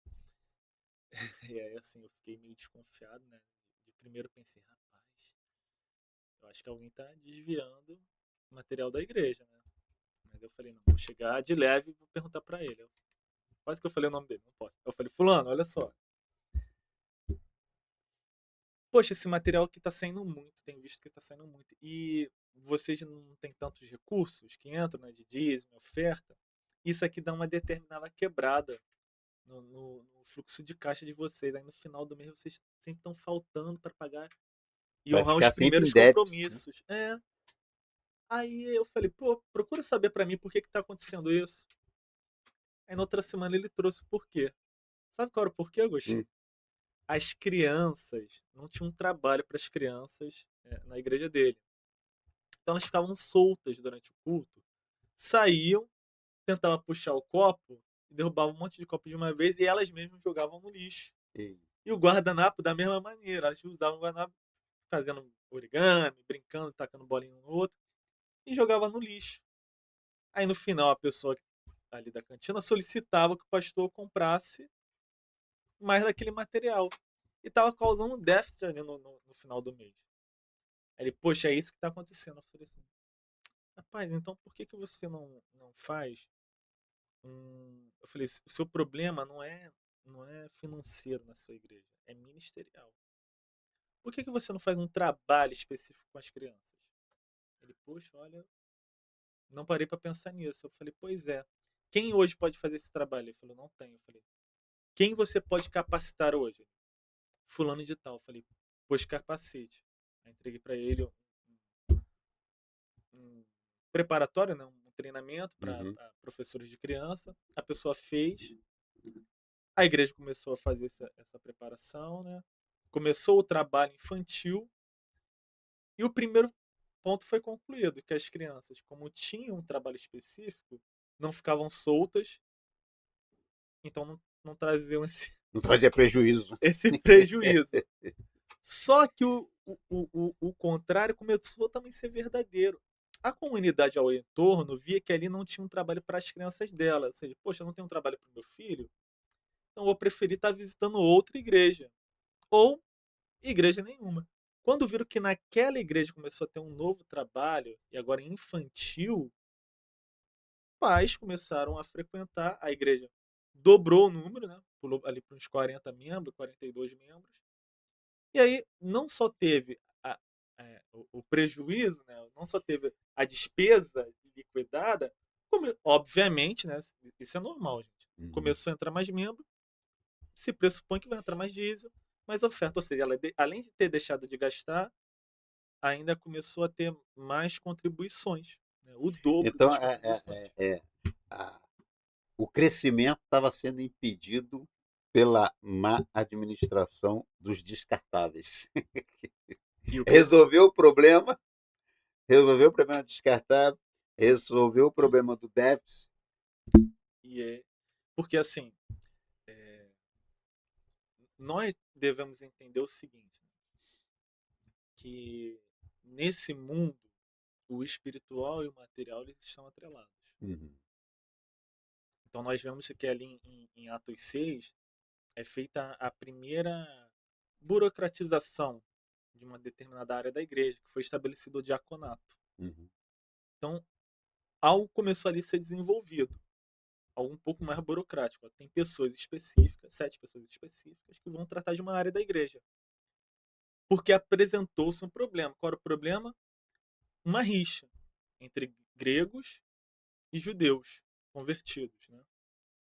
S2: E aí, assim, eu fiquei meio desconfiado, né? De primeiro pensei, rapaz, eu acho que alguém tá desviando o material da igreja, né? Mas eu falei, não, vou chegar de leve e vou perguntar pra ele. Quase que eu falei o nome dele, não posso. Eu falei, fulano, olha só. Poxa, esse material aqui tá saindo muito, tenho visto que tá saindo muito. E vocês não têm tantos recursos que entram, né? De dízimo, oferta. Isso aqui dá uma determinada quebrada no fluxo de caixa de vocês. Aí no final do mês vocês sempre estão faltando para pagar e
S1: Vai
S2: honrar os
S1: ficar sempre em
S2: primeiros
S1: débitos, né?
S2: compromissos. Aí eu falei, pô, procura saber para mim por que tá acontecendo isso. Aí na outra semana ele trouxe o porquê. Sabe qual era o porquê,
S1: Hum.
S2: Agostinho? As crianças, não tinha um trabalho para as crianças na igreja dele. Então elas ficavam soltas durante o culto, saíam, tentavam puxar o copo e derrubavam um monte de copo de uma vez e elas mesmas jogavam no lixo.
S1: E
S2: E o guardanapo da mesma maneira, elas usavam o guardanapo fazendo origami, brincando, tacando bolinha um no outro e jogava no lixo. Aí no final a pessoa ali da cantina solicitava que o pastor comprasse mais daquele material. E estava causando um déficit ali no final do mês. Aí ele, poxa, é isso que está acontecendo. Eu falei assim, rapaz, então por que você não faz um. Eu falei, o seu problema não é financeiro na sua igreja, é ministerial. Por que você não faz um trabalho específico com as crianças? Ele, poxa, olha, não parei para pensar nisso. Eu falei, pois é. Quem hoje pode fazer esse trabalho? Ele falou, não tem. Eu falei, quem você pode capacitar hoje? Fulano de tal. Eu falei, pois capacite. Aí entreguei para ele um preparatório, né, um treinamento para
S1: uhum.
S2: professores de criança. A pessoa fez. A igreja começou a fazer essa preparação, né? Começou o trabalho infantil E o primeiro ponto foi concluído, que as crianças, como tinham um trabalho específico, não ficavam soltas, então não traziam esse,
S1: Não trazia prejuízo.
S2: esse prejuízo. Só que o contrário começou também a ser verdadeiro. A comunidade ao entorno via que ali não tinha um trabalho para as crianças dela. Ou seja, poxa, eu não tenho um trabalho para o meu filho, então eu vou preferir estar visitando outra igreja. Ou igreja nenhuma. Quando viram que naquela igreja começou a ter um novo trabalho, e agora infantil, pais começaram a frequentar a igreja. Dobrou o número, né? Pulou ali para uns 40 membros, 42 membros. E aí não só teve o prejuízo, né? Não só teve a despesa liquidada, como, obviamente, né? Isso é normal, gente.
S1: Uhum.
S2: Começou a entrar mais membro, se pressupõe que vai entrar mais diesel, mais oferta. Ou seja, ela, além de ter deixado de gastar, ainda começou a ter mais contribuições, né? O dobro
S1: Então,
S2: das contribuições.
S1: a- o crescimento estava sendo impedido pela má administração dos descartáveis.
S2: E o crescimento.
S1: Resolveu o problema, resolveu o problema descartável, resolveu o problema do déficit.
S2: E é, porque assim, é, nós devemos entender o seguinte, né, que nesse mundo o espiritual e o material eles estão atrelados.
S1: Uhum.
S2: Então nós vemos que ali em Atos 6 é feita a primeira burocratização de uma determinada área da igreja, que foi estabelecido o diaconato.
S1: Uhum.
S2: Então algo começou ali a ser desenvolvido, algo um pouco mais burocrático. Tem pessoas específicas, 7 pessoas específicas, que vão tratar de uma área da igreja. Porque apresentou-se um problema. Qual era o problema? Uma rixa entre gregos e judeus convertidos, né?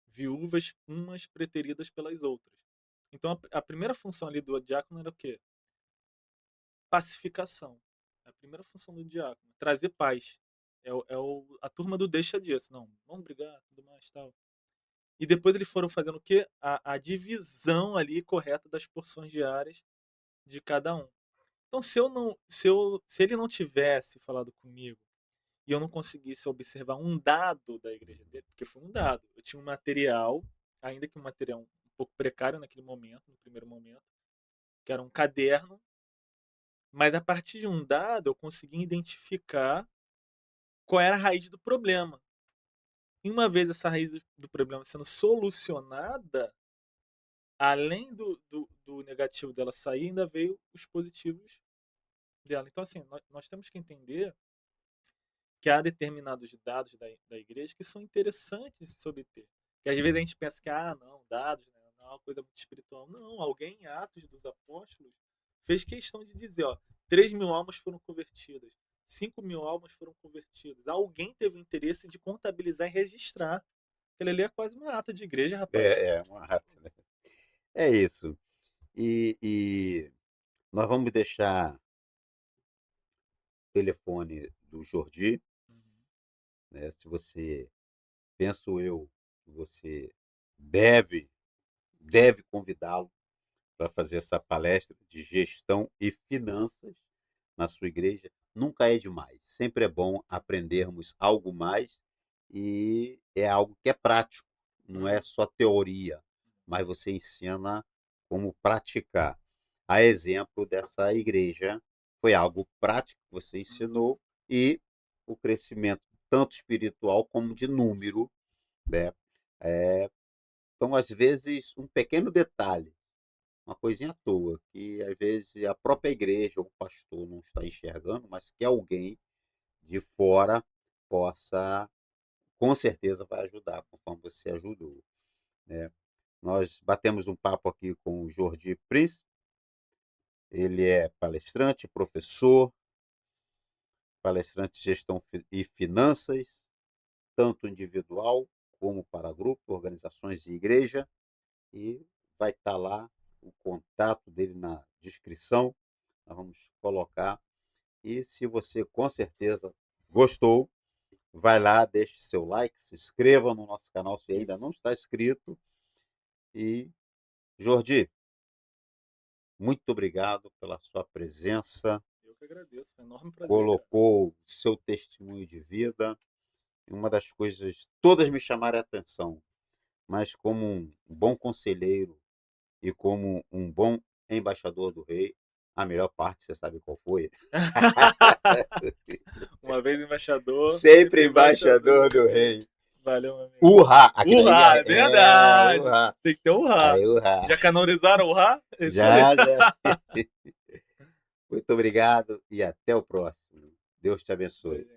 S2: Viúvas umas preteridas pelas outras. Então a primeira função ali do diácono era o quê? Pacificação. A primeira função do diácono, trazer paz. A turma do deixa disso. Não, vamos brigar, tudo mais, tal. E depois eles foram fazendo o quê? A divisão ali correta das porções diárias de cada um. Então, se ele não tivesse falado comigo e eu não conseguisse observar um dado da igreja dele, porque foi um dado, eu tinha um material, ainda que um material um pouco precário naquele momento, no primeiro momento, que era um caderno, mas a partir de um dado eu consegui identificar qual era a raiz do problema. E uma vez essa raiz do problema sendo solucionada, além do negativo dela sair, ainda veio os positivos dela. Então, assim, nós temos que entender que há determinados dados da igreja que são interessantes de se obter. Que às vezes a gente pensa que, não, dados, né, não é uma coisa muito espiritual. Não, alguém em Atos dos Apóstolos fez questão de dizer, 3.000 almas foram convertidas, 5.000 almas foram convertidas. Alguém teve o interesse de contabilizar e registrar. Aquilo ali é quase uma ata de igreja, rapaz.
S1: É uma rata, né? É isso. E nós vamos deixar o telefone do Jordi,
S2: Uhum.
S1: né? Se você, penso eu, que você deve convidá-lo para fazer essa palestra de gestão e finanças na sua igreja. Nunca é demais. Sempre é bom aprendermos algo mais e é algo que é prático, não é
S2: Uhum.
S1: só teoria, mas você ensina como praticar. A exemplo dessa igreja, foi algo prático que você
S2: Uhum.
S1: ensinou e o crescimento tanto espiritual como de número, né? É, então, às vezes, um pequeno detalhe, uma coisinha à toa, que às vezes a própria igreja ou o pastor não está enxergando, mas que alguém de fora possa, com certeza vai ajudar, conforme você ajudou, né? Nós batemos um papo aqui com o Jordi Prince, ele é palestrante, professor, palestrante de gestão e finanças, tanto individual como para grupo, organizações e igreja, e vai estar lá o contato dele na descrição, nós vamos colocar. E se você com certeza gostou, vai lá, deixe seu like, se inscreva no nosso canal se ainda não
S2: Isso.
S1: está inscrito. E, Jordi, muito obrigado pela sua presença.
S2: Eu que agradeço. Foi um enorme prazer, cara.
S1: colocou o seu testemunho de vida. E uma das coisas, todas me chamaram a atenção, mas como um bom conselheiro e como um bom embaixador do rei, a melhor parte, você sabe qual foi?
S2: Uma vez embaixador,
S1: Sempre embaixador do rei.
S2: Valeu, meu amigo.
S1: Urra! Aquilo aí
S2: Urra, é verdade.
S1: urra.
S2: Tem que ter urra.
S1: Aí, urra.
S2: Já canonizaram o urra? Isso
S1: Já,
S2: aí.
S1: já. Muito obrigado e até o próximo. Deus te abençoe.